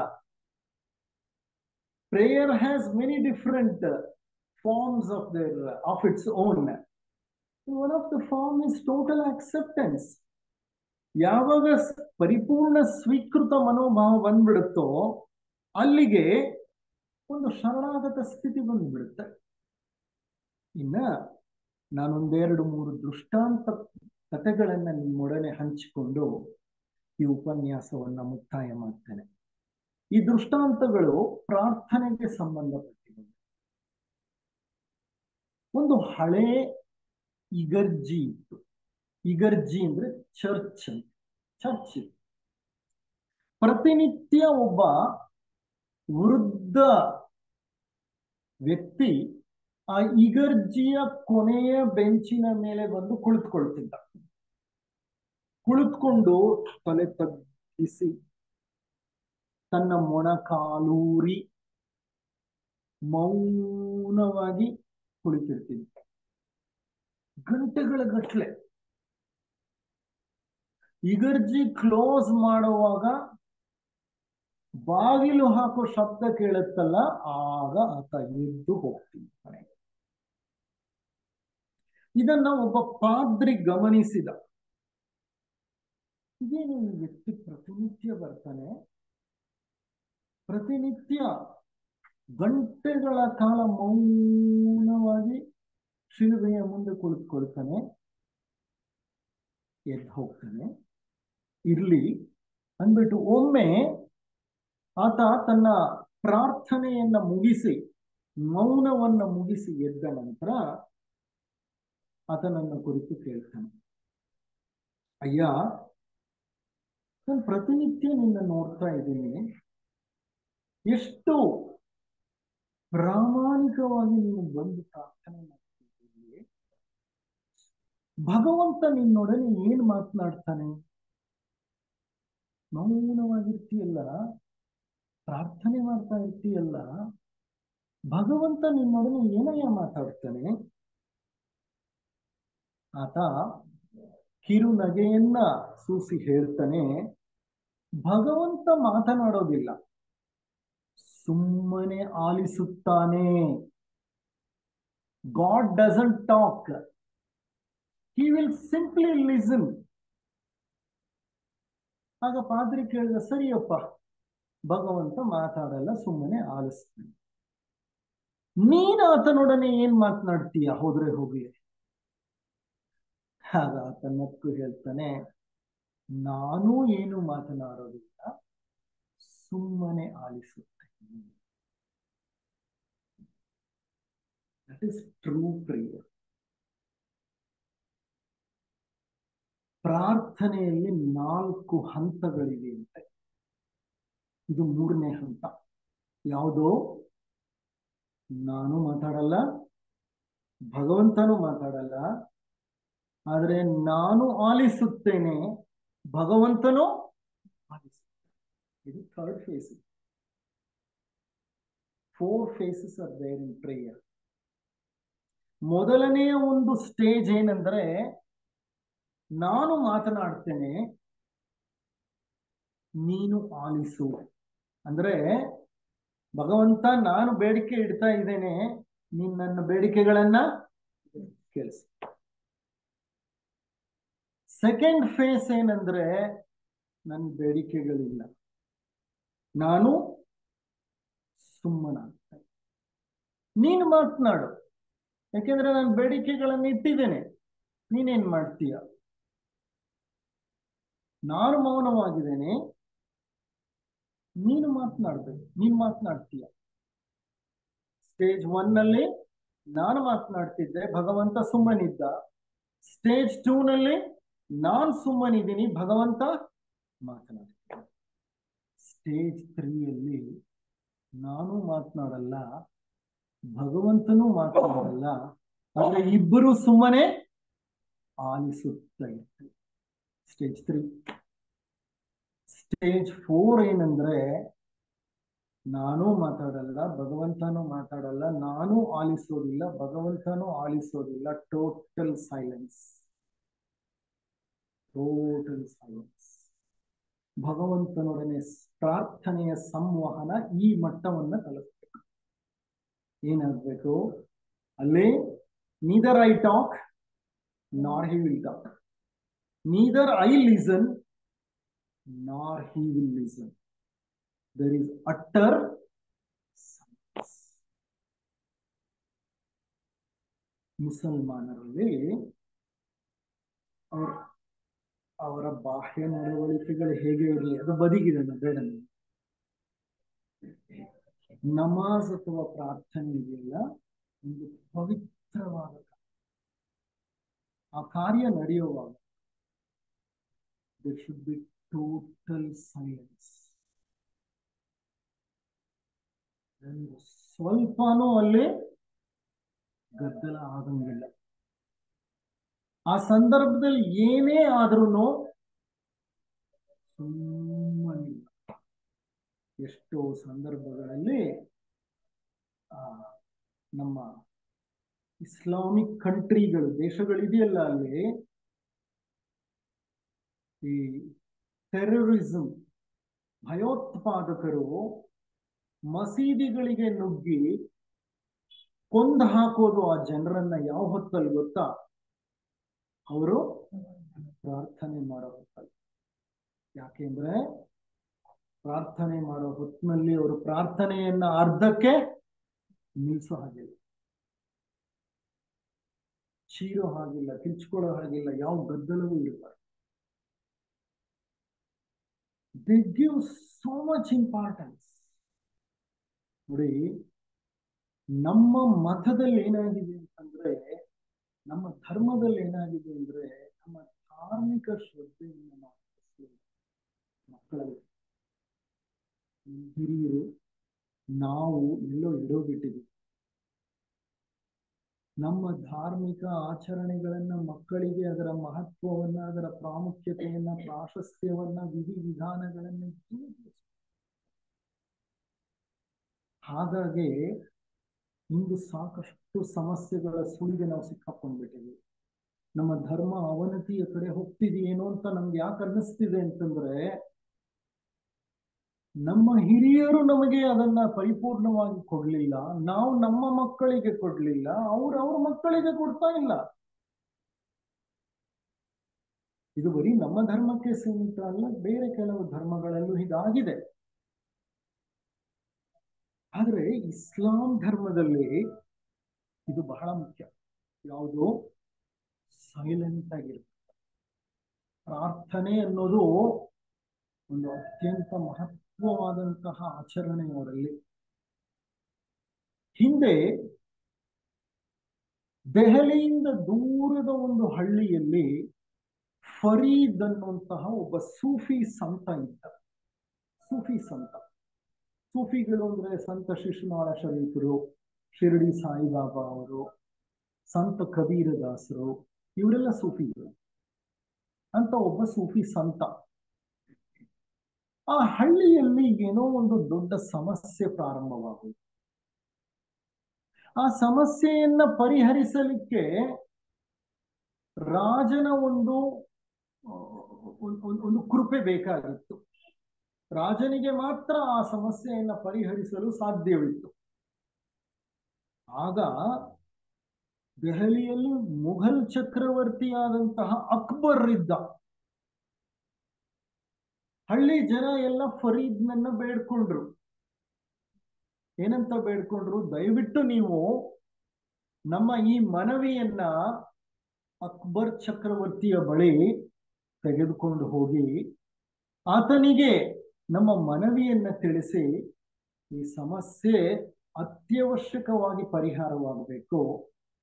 Speaker 1: Prayer has many different forms of its own. One of the form is total acceptance. ಯಾವಾಗ ಪರಿಪೂರ್ಣ ಸ್ವೀಕೃತ ಮನೋಭಾವ ಬಂದ್ಬಿಡುತ್ತೋ ಅಲ್ಲಿಗೆ ಒಂದು ಶರಣಾಗತ ಸ್ಥಿತಿ ಬಂದ್ಬಿಡುತ್ತೆ. ಇನ್ನ ನಾನೊಂದೆರಡು ಮೂರು ದೃಷ್ಟಾಂತ ಕಥೆಗಳನ್ನ ನಿಮ್ಮೊಡನೆ ಹಂಚಿಕೊಂಡು ಈ ಉಪನ್ಯಾಸವನ್ನ ಮುಕ್ತಾಯ ಮಾಡ್ತೇನೆ. ಈ ದೃಷ್ಟಾಂತಗಳು ಪ್ರಾರ್ಥನೆಗೆ ಸಂಬಂಧಪಟ್ಟಿವೆ. ಒಂದು ಹಳೆ ಇಗರ್ಜಿ ಇತ್ತು. ಇಗರ್ಜಿ ಅಂದ್ರೆ ಚರ್ಚ್. ಪ್ರತಿನಿತ್ಯ ಒಬ್ಬ ವೃದ್ಧ ವ್ಯಕ್ತಿ ಆ ಇಗರ್ಜಿಯ ಕೊನೆಯ ಬೆಂಚಿನ ಮೇಲೆ ಬಂದು ಕುಳಿತುಕೊಳ್ತಿದ್ದ. ಕುಳಿತುಕೊಂಡು ತಲೆ ತಗ್ಗಿಸಿ ತನ್ನ ಮೊಣಕಾಲೂರಿ ಮೌನವಾಗಿ ಕುಳಿತಿರ್ತಿದ್ದ. ಗಂಟೆಗಳ ಗಟ್ಲೆ. ಇಗರ್ಜಿ ಕ್ಲೋಸ್ ಮಾಡುವಾಗ ಬಾಗಿಲು ಹಾಕೋ ಶಬ್ದ ಕೇಳುತ್ತಲ್ಲ, ಆಗ ಆತ ಎದ್ದು ಹೋಗ್ತಿದ್ದಾನೆ. ಇದನ್ನ ಒಬ್ಬ ಪಾದ್ರಿ ಗಮನಿಸಿದ. ಇದೇನು ಈ ವ್ಯಕ್ತಿ ಪ್ರತಿನಿತ್ಯ ಬರ್ತಾನೆ, ಪ್ರತಿನಿತ್ಯ ಗಂಟೆಗಳ ಕಾಲ ಮೌನವಾಗಿ ಶಿಲುಬೆಯ ಮುಂದೆ ಕುಳಿತುಕೊಳ್ತಾನೆ, ಎದ್ದು ಹೋಗ್ತಾನೆ, ಇರ್ಲಿ ಅಂದ್ಬಿಟ್ಟು ಒಮ್ಮೆ ಆತ ತನ್ನ ಪ್ರಾರ್ಥನೆಯನ್ನ ಮುಗಿಸಿ, ಮೌನವನ್ನ ಮುಗಿಸಿ ಎದ್ದ ನಂತರ ಆತನನ್ನ ಕುರಿತು ಕೇಳ್ತಾನೆ, ಅಯ್ಯ, ನಾನು ಪ್ರತಿನಿತ್ಯ ನಿನ್ನ ನೋಡ್ತಾ ಇದ್ದೀನಿ, ಎಷ್ಟು ಪ್ರಾಮಾಣಿಕವಾಗಿ ನೀನು ಬಂದು ಪ್ರಾರ್ಥನೆ ಮಾಡ್ತಿದ್ದೀನಿ, ಭಗವಂತ ನಿನ್ನೊಡನೆ ಏನ್ ಮಾತನಾಡ್ತಾನೆ? ಮೌನವಾಗಿರ್ತೀಯಲ್ಲ, ಪ್ರಾರ್ಥನೆ ಮಾಡ್ತಾ ಇರ್ತೀಯಲ್ಲ, ಭಗವಂತ ನಿನ್ನೊಡನೆ ಏನಯ್ಯ ಮಾತಾಡ್ತಾನೆ? ಆತ ಕಿರು ನಗೆಯನ್ನ ಸೂಸಿ ಹೇಳ್ತಾನೆ, ಭಗವಂತ ಮಾತನಾಡೋದಿಲ್ಲ, ಸುಮ್ಮನೆ ಆಲಿಸುತ್ತಾನೆ. God doesn't talk, he will simply listen. ಆಗ ಪಾದ್ರಿ ಕೇಳಿದ, ಸರಿಯಪ್ಪ, ಭಗವಂತ ಮಾತಾಡಲ್ಲ, ಸುಮ್ಮನೆ ಆಲಿಸ್ತಾನೆ. ನೀನು ಆತನೊಡನೆ ಏನ್ ಮಾತನಾಡ್ತೀಯ? ಹೋದ್ರೆ ಹೋಗ್ಲಿ. ಆಗ ಆತ ನಕ್ಕು ಹೇಳ್ತಾನೆ, ನಾನು ಏನು ಮಾತನಾಡೋದಿಲ್ಲ, ಸುಮ್ಮನೆ ಆಲಿಸುತ್ತೇನೆ. That is true prayer. ಪ್ರಾರ್ಥನೆಯಲ್ಲಿ 4 ಹಂತಗಳಿವೆ ಅಂತೆ. ಇದು 3ನೇ ಹಂತ. ಯಾವುದೋ? ನಾನು ಮಾತಾಡಲ್ಲ, ಭಗವಂತನೂ ಮಾತಾಡಲ್ಲ, ಆದ್ರೆ ನಾನು ಆಲಿಸುತ್ತೇನೆ, ಭಗವಂತನೂ ಆಲಿಸುತ್ತೇನೆ. ಇದು 3rd face. 4 phases are there in prayer. ಮೊದಲನೆಯ ಒಂದು ಸ್ಟೇಜ್ ಏನಂದ್ರೆ, ನಾನು ಮಾತನಾಡ್ತೇನೆ, ನೀನು ಆಲಿಸು. ಅಂದ್ರೆ ಭಗವಂತ, ನಾನು ಬೇಡಿಕೆ ಇಡ್ತಾ ಇದ್ದೇನೆ, ನೀನ್ ನನ್ನ ಬೇಡಿಕೆಗಳನ್ನ ಕೇಳಿಸು. ಸೆಕೆಂಡ್ ಫೇಸ್ ಏನಂದ್ರೆ, ನನ್ನ ಬೇಡಿಕೆಗಳಿಲ್ಲ, ನಾನು ಸುಮ್ಮನಾಗ್ತೇನೆ, ನೀನು ಮಾತನಾಡು, ಯಾಕೆಂದ್ರೆ ನಾನು ಬೇಡಿಕೆಗಳನ್ನು ಇಟ್ಟಿದ್ದೇನೆ, ನೀನೇನ್ ಮಾಡ್ತೀಯ? ನಾನು ಮೌನವಾಗಿದ್ದೇನೆ, ನೀನು ಮಾತನಾಡ್ಬೇಕು, ನೀನು ಮಾತನಾಡ್ತೀಯ. ಸ್ಟೇಜ್ 1 ನಲ್ಲಿ ನಾನು ಮಾತನಾಡ್ತಿದ್ದೆ, ಭಗವಂತ ಸುಮ್ಮನಿದ್ದ. ಸ್ಟೇಜ್ 2 ನಲ್ಲಿ ನಾನು ಸುಮ್ಮನಿದ್ದೀನಿ, ಭಗವಂತ ಮಾತನಾಡ್ತೀನಿ. ಸ್ಟೇಜ್ 3 ಯಲ್ಲಿ ನಾನು ಮಾತನಾಡಲ್ಲ, ಭಗವಂತನೂ ಮಾತನಾಡಲ್ಲ, ಆದ್ರೆ ಇಬ್ಬರು ಸುಮ್ಮನೆ ಆಲಿಸುತ್ತಾ ಇರ್ತಾರೆ. ಸ್ಟೇಜ್ 3. ಸ್ಟೇಜ್ 4 ಏನಂದ್ರೆ, ನಾನೂ ಮಾತಾಡಲ್ಲ, ಭಗವಂತನೂ ಮಾತಾಡಲ್ಲ, ನಾನೂ ಆಲಿಸೋದಿಲ್ಲ, ಭಗವಂತನೂ ಆಲಿಸೋದಿಲ್ಲ. Total silence. Total silence. ಭಗವಂತನೊಡನೆ ಪ್ರಾರ್ಥನೆಯ ಸಂವಹನ ಈ ಮಟ್ಟವನ್ನ ತಲುಪಬೇಕು. ಏನಾಗಬೇಕು ಅಲ್ಲಿ? Neither I talk nor he will talk, neither I listen nor he will listen. There is utter silence. ಮುಸಲ್ಮಾನರಲ್ಲಿ ಅವರ ಬಾಹ್ಯ ನಡವಳಿಕೆಗಳು ಹೇಗೆ ಇರಲಿ, ಅದು ಬದಿಗಿದೆ, ಬೇಡ. ನಮಾಜ್ ಅಥವಾ ಪ್ರಾರ್ಥನೆ ಇದೆಯಲ್ಲ, ಒಂದು ಪವಿತ್ರವಾದ ಆ ಕಾರ್ಯ ನಡೆಯುವಾಗ there should be total silence. ಸ್ವಲ್ಪನೂ ಅಲ್ಲಿ ಗದ್ದಲ ಆಗಂಗಿಲ್ಲ. ಆ ಸಂದರ್ಭದಲ್ಲಿ ಏನೇ ಆದ್ರೂ ಸುಮ್ಮನೆ. ಎಷ್ಟೋ ಸಂದರ್ಭಗಳಲ್ಲಿ ನಮ್ಮ ಇಸ್ಲಾಮಿಕ್ ಕಂಟ್ರಿಗಳು, ದೇಶಗಳಿದೆಯಲ್ಲ, ಅಲ್ಲಿ ಈ ಟೆರರಿಸಂ, ಭಯೋತ್ಪಾದಕರು ಮಸೀದಿಗಳಿಗೆ ನುಗ್ಗಿ ಕೊಂದು ಹಾಕೋದು ಆ ಜನರನ್ನ ಯಾವ ಹೊತ್ತಲ್ಲಿ ಗೊತ್ತಾ? ಅವರು ಪ್ರಾರ್ಥನೆ ಮಾಡೋ ಹೊತ್ತಲ್ಲಿ. ಯಾಕೆಂದ್ರೆ ಪ್ರಾರ್ಥನೆ ಮಾಡೋ ಹೊತ್ತಿನಲ್ಲಿ ಅವರು ಪ್ರಾರ್ಥನೆಯನ್ನ ಅರ್ಧಕ್ಕೆ ನಿಲ್ಲಿಸೋ ಹಾಗಿಲ್ಲ, ಚೀರೋ ಹಾಗಿಲ್ಲ, ಕಿರ್ಚ್ಕೊಳ್ಳೋ ಹಾಗಿಲ್ಲ, ಯಾವ ಗದ್ದಲವೂ ಇರಬಾರ್ದು. They give so much importance. ನೋಡಿ, ನಮ್ಮ ಮತದಲ್ಲಿ ಏನಾಗಿದೆ ಅಂತಂದ್ರೆ, ನಮ್ಮ ಧರ್ಮದಲ್ಲಿ ಏನಾಗಿದೆ ಅಂದ್ರೆ, ನಮ್ಮ ಧಾರ್ಮಿಕ ಶ್ರದ್ಧೆಯನ್ನು ನಾವು ಮಕ್ಕಳಲ್ಲಿ, ಹಿರಿಯರು ನಾವು ಎಲ್ಲೋ ಇಡೋಬಿಟ್ಟಿದ್ದೀವಿ. ನಮ್ಮ ಧಾರ್ಮಿಕ ಆಚರಣೆಗಳನ್ನ ಮಕ್ಕಳಿಗೆ ಅದರ ಮಹತ್ವವನ್ನ, ಅದರ ಪ್ರಾಮುಖ್ಯತೆಯನ್ನ, ಪ್ರಾಶಸ್ತ್ಯವನ್ನ, ವಿಧಿವಿಧಾನಗಳನ್ನ ಹಾಗಾಗಿ ಇಂದು ಸಾಕಷ್ಟು ಸಮಸ್ಯೆಗಳ ಸುಳಿಗೆ ನಾವು ಸಿಕ್ಕಾಕೊಂಡ್ಬಿಟ್ಟಿದ್ದೀವಿ. ನಮ್ಮ ಧರ್ಮ ಅವನತಿಯ ಕಡೆ ಹೋಗ್ತಿದೆಯೇನೋ ಅಂತ ನಮ್ಗೆ ಯಾಕೆ ಅನ್ನಿಸ್ತಿದೆ ಅಂತಂದ್ರೆ, ನಮ್ಮ ಹಿರಿಯರು ನಮಗೆ ಅದನ್ನ ಪರಿಪೂರ್ಣವಾಗಿ ಕೊಡ್ಲಿಲ್ಲ, ನಾವು ನಮ್ಮ ಮಕ್ಕಳಿಗೆ ಕೊಡ್ಲಿಲ್ಲ, ಅವ್ರ ಮಕ್ಕಳಿಗೆ ಕೊಡ್ತಾ ಇಲ್ಲ. ಇದು ಬರೀ ನಮ್ಮ ಧರ್ಮಕ್ಕೆ ಸೀಮಿತ ಅಲ್ಲ, ಬೇರೆ ಕೆಲವು ಧರ್ಮಗಳಲ್ಲೂ ಹೀಗಾಗಿದೆ. ಆದ್ರೆ ಇಸ್ಲಾಂ ಧರ್ಮದಲ್ಲಿ ಇದು ಬಹಳ ಮುಖ್ಯ. ಯಾವುದು? ಸೈಲೆಂಟ್ ಆಗಿರುತ್ತೆ. ಪ್ರಾರ್ಥನೆ ಅನ್ನೋದು ಒಂದು ಅತ್ಯಂತ ಮಹತ್ವವಾದಂತಹ ಆಚರಣೆ ಅವರಲ್ಲಿ. ಹಿಂದೆ ದೆಹಲಿಯಿಂದ ದೂರದ ಒಂದು ಹಳ್ಳಿಯಲ್ಲಿ ಫರೀದ್ ಅನ್ನುವಂತಹ ಒಬ್ಬ ಸೂಫಿ ಸಂತ ಇದ್ದ. ಸೂಫಿ ಸಂತ. ಸೂಫಿಗಳು ಅಂದ್ರೆ ಸಂತ ಶಿಶುನಾಳ ಶರೀಫರು, ಶಿರಡಿ ಸಾಯಿಬಾಬಾ ಅವರು, ಸಂತ ಕಬೀರದಾಸರು, ಇವರೆಲ್ಲ ಸೂಫಿಗಳು. ಅಂತ ಒಬ್ಬ ಸೂಫಿ ಸಂತ ಆ ಹಳ್ಳಿಯಲ್ಲಿ ಏನೋ ಒಂದು ದೊಡ್ಡ ಸಮಸ್ಯೆ ಪ್ರಾರಂಭವಾಗುವುದು. ಆ ಸಮಸ್ಯೆಯನ್ನ ಪರಿಹರಿಸಲಿಕ್ಕೆ ರಾಜನ ಒಂದು ಕೃಪೆ ಬೇಕಾಗಿತ್ತು. ರಾಜನಿಗೆ ಮಾತ್ರ ಆ ಸಮಸ್ಯೆಯನ್ನ ಪರಿಹರಿಸಲು ಸಾಧ್ಯವಿತ್ತು. ಆಗ ದೆಹಲಿಯಲ್ಲಿ ಮುಘಲ್ ಚಕ್ರವರ್ತಿಯಾದಂತಹ ಅಕ್ಬರ್ ಇದ್ದ. ಹಳ್ಳಿ ಜನ ಎಲ್ಲ ಫರೀದ್ನನ್ನ ಬೇಡ್ಕೊಂಡ್ರು. ಏನಂತ ಬೇಡ್ಕೊಂಡ್ರು? ದಯವಿಟ್ಟು ನೀವು ನಮ್ಮ ಈ ಮನವಿಯನ್ನ ಅಕ್ಬರ್ ಚಕ್ರವರ್ತಿಯ ಬಳಿ ತೆಗೆದುಕೊಂಡು ಹೋಗಿ ಆತನಿಗೆ ನಮ್ಮ ಮನವಿಯನ್ನ ತಿಳಿಸಿ, ಈ ಸಮಸ್ಯೆ ಅತ್ಯವಶ್ಯಕವಾಗಿ ಪರಿಹಾರವಾಗಬೇಕು,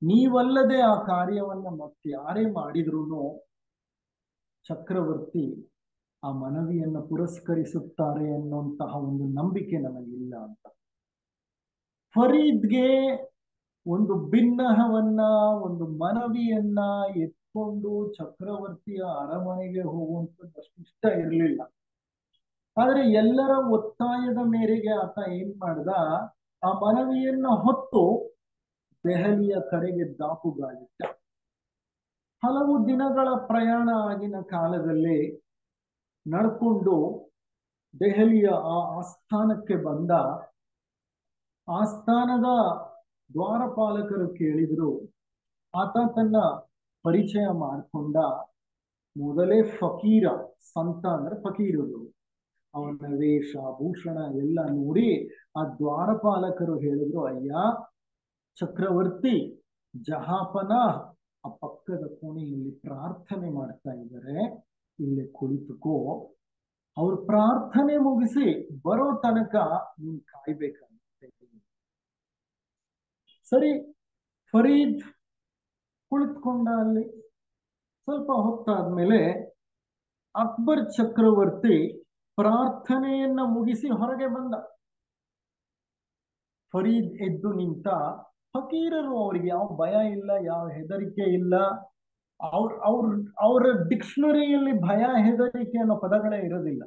Speaker 1: ನೀವಲ್ಲದೆ ಆ ಕಾರ್ಯವನ್ನ ಮತ್ತಾರೇ ಮಾಡಿದ್ರು ಚಕ್ರವರ್ತಿ ಆ ಮನವಿಯನ್ನು ಪುರಸ್ಕರಿಸುತ್ತಾರೆ ಅನ್ನುವಂತಹ ಒಂದು ನಂಬಿಕೆ ನಮಗಿಲ್ಲ ಅಂತ. ಫರೀದ್ಗೆ ಒಂದು ಭಿನ್ನಹವನ್ನ, ಒಂದು ಮನವಿಯನ್ನ ಎತ್ಕೊಂಡು ಚಕ್ರವರ್ತಿಯ ಅರಮನೆಗೆ ಹೋಗುವಂಥದ್ದು ಅಷ್ಟು ಇಷ್ಟ ಇರಲಿಲ್ಲ. ಆದ್ರೆ ಎಲ್ಲರ ಒತ್ತಾಯದ ಮೇರೆಗೆ ಆತ ಏನ್ ಮಾಡ್ದ, ಆ ಮನವಿಯನ್ನ ಹೊತ್ತು ದೆಹಲಿಯ ಕಡೆಗೆ ದಾಪುಗಾಲಿಟ್ಟ. ಹಲವು ದಿನಗಳ ಪ್ರಯಾಣ ಆಗಿನ ಕಾಲದಲ್ಲಿ ನಡ್ಕೊಂಡು ದೆಹಲಿಯ ಆ ಆಸ್ಥಾನಕ್ಕೆ ಬಂದ. ಆಸ್ಥಾನದ ದ್ವಾರಪಾಲಕರು ಕೇಳಿದ್ರು. ಆತ ತನ್ನ ಪರಿಚಯ ಮಾಡಿಕೊಂಡ. ಮೊದಲೇ ಫಕೀರ, ಸಂತ ಅಂದ್ರೆ ಫಕೀರರು. ಅವನ ವೇಷ ಭೂಷಣ ಎಲ್ಲ ನೋಡಿ ಆ ದ್ವಾರಪಾಲಕರು ಹೇಳಿದ್ರು, ಅಯ್ಯ ಚಕ್ರವರ್ತಿ ಜಹಾಪನ ಆ ಪಕ್ಕದ ಕೋಣೆಯಲ್ಲಿ ಪ್ರಾರ್ಥನೆ ಮಾಡ್ತಾ ಇದ್ದಾರೆ, ಇಲ್ಲಿ ಕುಳಿತುಕೋ. ಅವ್ರ ಪ್ರಾರ್ಥನೆ ಮುಗಿಸಿ ಬರೋ ತನಕ ನೀನ್ ಕಾಯ್ಬೇಕಂತೆ. ಸರಿ, ಫರೀದ್ ಕುಳಿತುಕೊಂಡ ಅಲ್ಲಿ. ಸ್ವಲ್ಪ ಹೊತ್ತಾದ್ಮೇಲೆ ಅಕ್ಬರ್ ಚಕ್ರವರ್ತಿ ಪ್ರಾರ್ಥನೆಯನ್ನ ಮುಗಿಸಿ ಹೊರಗೆ ಬಂದ. ಫರೀದ್ ಎದ್ದು ನಿಂತ. ಫಕೀರರು, ಅವ್ರಿಗೆ ಯಾವ ಭಯ ಇಲ್ಲ, ಯಾವ ಹೆದರಿಕೆ ಇಲ್ಲ. ಅವರ ಡಿಕ್ಷನರಿಯಲ್ಲಿ ಭಯ ಹೆದರಿಕೆ ಅನ್ನೋ ಪದಗಳೇ ಇರೋದಿಲ್ಲ.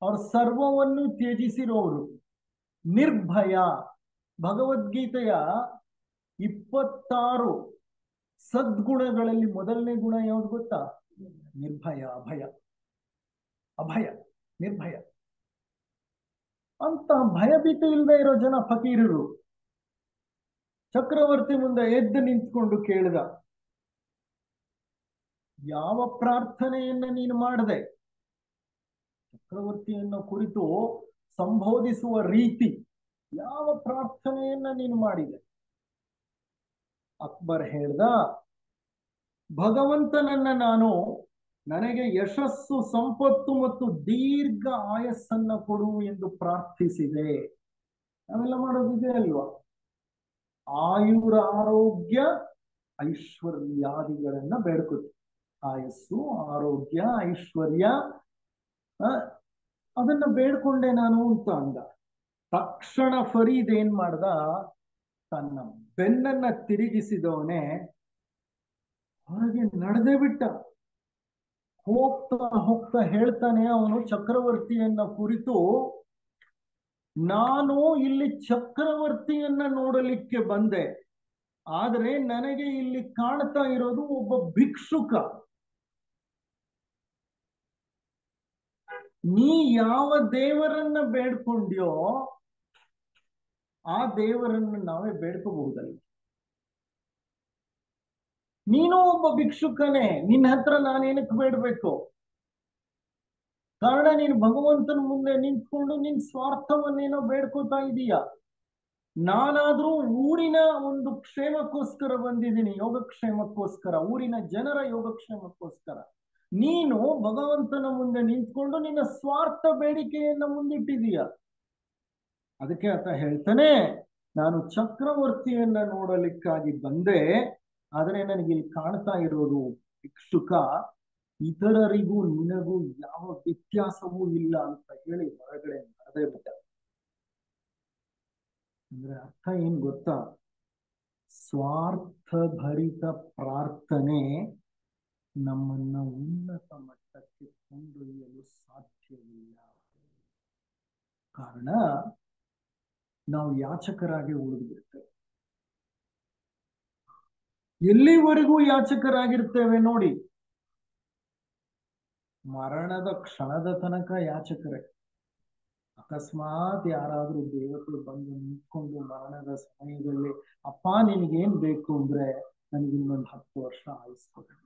Speaker 1: ಅವ್ರ ಸರ್ವವನ್ನು ತ್ಯಜಿಸಿರೋರು, ನಿರ್ಭಯ. ಭಗವದ್ಗೀತೆಯ 26 ಸದ್ಗುಣಗಳಲ್ಲಿ ಮೊದಲನೇ ಗುಣ ಯಾವ್ದು ಗೊತ್ತಾ? ನಿರ್ಭಯ, ಅಭಯ. ಅಭಯ, ನಿರ್ಭಯ ಅಂತ ಭಯಭೀತಿ ಇಲ್ಲದೆ ಇರೋ ಜನ ಫಕೀರರು. ಚಕ್ರವರ್ತಿ ಮುಂದೆ ಎದ್ದು ನಿಂತ್ಕೊಂಡು ಕೇಳಿದ, ಯಾವ ಪ್ರಾರ್ಥನೆಯನ್ನ ನೀನು ಮಾಡದೆ? ಚಕ್ರವರ್ತಿಯನ್ನ ಕುರಿತು ಸಂಬೋಧಿಸುವ ರೀತಿ, ಯಾವ ಪ್ರಾರ್ಥನೆಯನ್ನ ನೀನು ಮಾಡಿದೆ? ಅಕ್ಬರ್ ಹೇಳ್ದ, ಭಗವಂತನನ್ನ ನಾನು ನನಗೆ ಯಶಸ್ಸು, ಸಂಪತ್ತು ಮತ್ತು ದೀರ್ಘ ಆಯಸ್ಸನ್ನ ಕೊಡು ಎಂದು ಪ್ರಾರ್ಥಿಸಿದೆ. ನಾವೆಲ್ಲ ಮಾಡೋದಿದೆ ಅಲ್ವಾ? ಆಯುರ, ಆರೋಗ್ಯ, ಐಶ್ವರ್ಯಾದಿಗಳನ್ನ ಬೇಡ್ಕೊತೀವಿ. ಆಯಸ್ಸು, ಆರೋಗ್ಯ, ಐಶ್ವರ್ಯ ಅದನ್ನ ಬೇಡ್ಕೊಂಡೆ ನಾನು ಅಂತ ಅಂದ. ತಕ್ಷಣ ಫರೀದ್ ಏನ್ ಮಾಡ್ದ, ತನ್ನ ಬೆನ್ನನ್ನ ತಿರುಗಿಸಿದವನೇ ಹೊರಗೆ ನಡೆದೇ ಬಿಟ್ಟ. ಹೋಗ್ತಾ ಹೋಗ್ತಾ ಹೇಳ್ತಾನೆ ಅವನು ಚಕ್ರವರ್ತಿಯನ್ನ ಕುರಿತು, ನಾನು ಇಲ್ಲಿ ಚಕ್ರವರ್ತಿಯನ್ನ ನೋಡಲಿಕ್ಕೆ ಬಂದೆ, ಆದ್ರೆ ನನಗೆ ಇಲ್ಲಿ ಕಾಣ್ತಾ ಇರೋದು ಒಬ್ಬ ಭಿಕ್ಷುಕ. ನೀ ಯಾವ ದೇವರನ್ನ ಬೇಡ್ಕೊಂಡ್ಯೋ ಆ ದೇವರನ್ನು ನಾವೇ ಬೇಡ್ಕೋಬಹುದಲ್ಲ. ನೀನು ಒಬ್ಬ ಭಿಕ್ಷುಕನೇ, ನಿನ್ನ ಹತ್ರ ನಾನೇನಕ್ಕೆ ಬೇಡ್ಬೇಕು? ಕಾರಣ ನೀನು ಭಗವಂತನ ಮುಂದೆ ನಿಂತ್ಕೊಂಡು ನಿನ್ ಸ್ವಾರ್ಥವನ್ನೇನೋ ಬೇಡ್ಕೋತಾ ಇದೀಯ. ನಾನಾದ್ರೂ ಊರಿನ ಒಂದು ಕ್ಷೇಮಕ್ಕೋಸ್ಕರ ಬಂದಿದ್ದೀನಿ, ಯೋಗಕ್ಷೇಮಕ್ಕೋಸ್ಕರ, ಊರಿನ ಜನರ ಯೋಗಕ್ಷೇಮಕ್ಕೋಸ್ಕರ. ನೀನು ಭಗವಂತನ ಮುಂದೆ ನಿಂತ್ಕೊಂಡು ನಿನ್ನ ಸ್ವಾರ್ಥ ಬೇಡಿಕೆಯನ್ನ ಮುಂದಿಟ್ಟಿದೀಯ. ಅದಕ್ಕೆ ಆತ ಹೇಳ್ತಾನೆ, ನಾನು ಚಕ್ರವರ್ತಿಯನ್ನ ನೋಡಲಿಕ್ಕಾಗಿ ಬಂದೆ, ಆದ್ರೆ ನನಗೆ ಇಲ್ಲಿ ಕಾಣ್ತಾ ಇರೋದು ಭಿಕ್ಷುಕ. ಇತರರಿಗೂ ನಿನಗೂ ಯಾವ ವ್ಯತ್ಯಾಸವೂ ಇಲ್ಲ ಅಂತ ಹೇಳಿ ಹೊರಗಡೆ ನಡೆದೇ ಬಿಟ್ಟ. ಅಂದ್ರೆ ಅರ್ಥ ಏನ್ ಗೊತ್ತಾ? ಸ್ವಾರ್ಥಭರಿತ ಪ್ರಾರ್ಥನೆ ನಮ್ಮನ್ನ ಉನ್ನತ ಮಟ್ಟಕ್ಕೆ ಕೊಂಡೊಯ್ಯಲು ಸಾಧ್ಯವಿಲ್ಲ. ಕಾರಣ ನಾವು ಯಾಚಕರಾಗಿ ಉಳಿದ್ಬಿಡ್ತೇವೆ. ಎಲ್ಲಿವರೆಗೂ ಯಾಚಕರಾಗಿರ್ತೇವೆ ನೋಡಿ? ಮರಣದ ಕ್ಷಣದ ತನಕ ಯಾಚಕರೇ. ಅಕಸ್ಮಾತ್ ಯಾರಾದ್ರೂ ದೇವತೆಗಳು ಬಂದು ನಿಂತ್ಕೊಂಡು ಮರಣದ ಸಮಯದಲ್ಲಿ, ಅಪ್ಪ ನಿನಗೇನ್ ಬೇಕು ಅಂದ್ರೆ ನನಗೆ ಇನ್ನೊಂದು 10 ವರ್ಷ ಆಯಿಸ್ಕೊಡ್ಬೇಕು,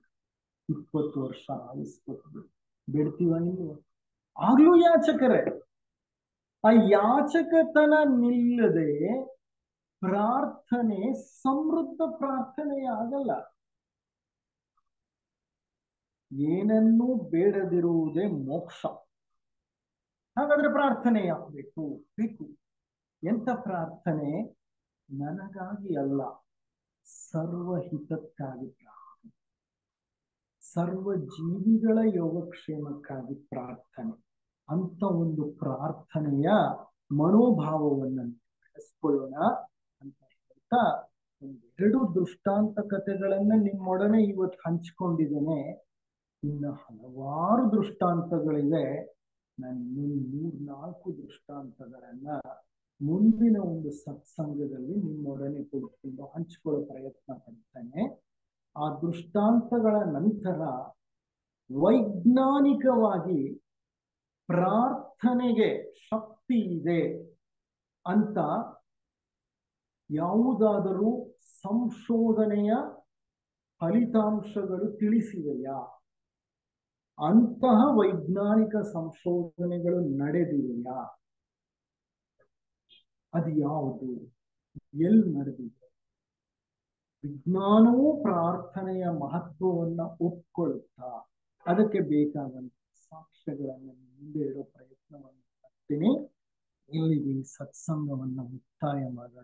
Speaker 1: 20 ವರ್ಷ ಆಯಿಸ್ಕೊಡ್ಬೇಕು, ಬೇಡ್ತೀವ ನೀವು? ಆಗ್ಲೂ ಯಾಚಕರೇ. ಆ ಯಾಚಕತನ ನಿಲ್ಲದೆ ಪ್ರಾರ್ಥನೆ ಸಮೃದ್ಧ ಪ್ರಾರ್ಥನೆ ಆಗಲ್ಲ. ಏನನ್ನೂ ಬೇಡದಿರುವುದೇ ಮೋಕ್ಷ. ಹಾಗಾದ್ರೆ ಪ್ರಾರ್ಥನೆ ಯಾಕಬೇಕು? ಬೇಕು. ಎಂತ ಪ್ರಾರ್ಥನೆ? ನನಗಾಗಿ ಅಲ್ಲ, ಸರ್ವಹಿತಕ್ಕಾಗಿ ಪ್ರಾರ್ಥನೆ, ಸರ್ವ ಜೀವಿಗಳ ಯೋಗಕ್ಷೇಮಕ್ಕಾಗಿ ಪ್ರಾರ್ಥನೆ. ಅಂತ ಒಂದು ಪ್ರಾರ್ಥನೆಯ ಮನೋಭಾವವನ್ನು ಬೆಳೆಸ್ಕೊಳ್ಳೋಣ ಅಂತ ಹೇಳ್ತಾ ಒಂದೆರಡು ದೃಷ್ಟಾಂತ ಕಥೆಗಳನ್ನ ನಿಮ್ಮೊಡನೆ ಇವತ್ತು ಹಂಚಿಕೊಂಡಿದ್ದೇನೆ. ಇನ್ನು ಹಲವಾರು ದೃಷ್ಟಾಂತಗಳಿವೆ. ನಾನು ಇನ್ನೊಂದು 3-4 ದೃಷ್ಟಾಂತಗಳನ್ನ ಮುಂದಿನ ಒಂದು ಸತ್ಸಂಗದಲ್ಲಿ ನಿಮ್ಮೊಡನೆ ಕುಳಿತುಕೊಂಡು ಹಂಚಿಕೊಳ್ಳೋ ಪ್ರಯತ್ನ ಪಡ್ತೇನೆ. ಆ ದೃಷ್ಟಾಂತಗಳ ನಂತರ ವೈಜ್ಞಾನಿಕವಾಗಿ ಪ್ರಾರ್ಥನೆಗೆ ಶಕ್ತಿ ಇದೆ ಅಂತ ಯಾವುದಾದರೂ ಸಂಶೋಧನೆಯ ಫಲಿತಾಂಶಗಳು ತಿಳಿಸಿವೆಯಾ? ಅಂತಹ ವೈಜ್ಞಾನಿಕ ಸಂಶೋಧನೆಗಳು ನಡೆದಿವೆಯಾ? ಅದು ಯಾವುದು? ಎಲ್ಲಿ ನಡೆದಿದೆ? ವಿಜ್ಞಾನವೂ ಪ್ರಾರ್ಥನೆಯ ಮಹತ್ವವನ್ನ ಒಪ್ಕೊಳ್ಳುತ್ತಾ ಅದಕ್ಕೆ ಬೇಕಾದಂತ ಸಾಕ್ಷ್ಯಗಳನ್ನು ಮುಂದೆ ಇಡೋ ಪ್ರಯತ್ನವನ್ನು ಮಾಡ್ತೀನಿ. ಇಲ್ಲಿಗೆ ಈ ಸತ್ಸಂಗವನ್ನು ಮುಕ್ತಾಯ ಮಾಡೋಣ.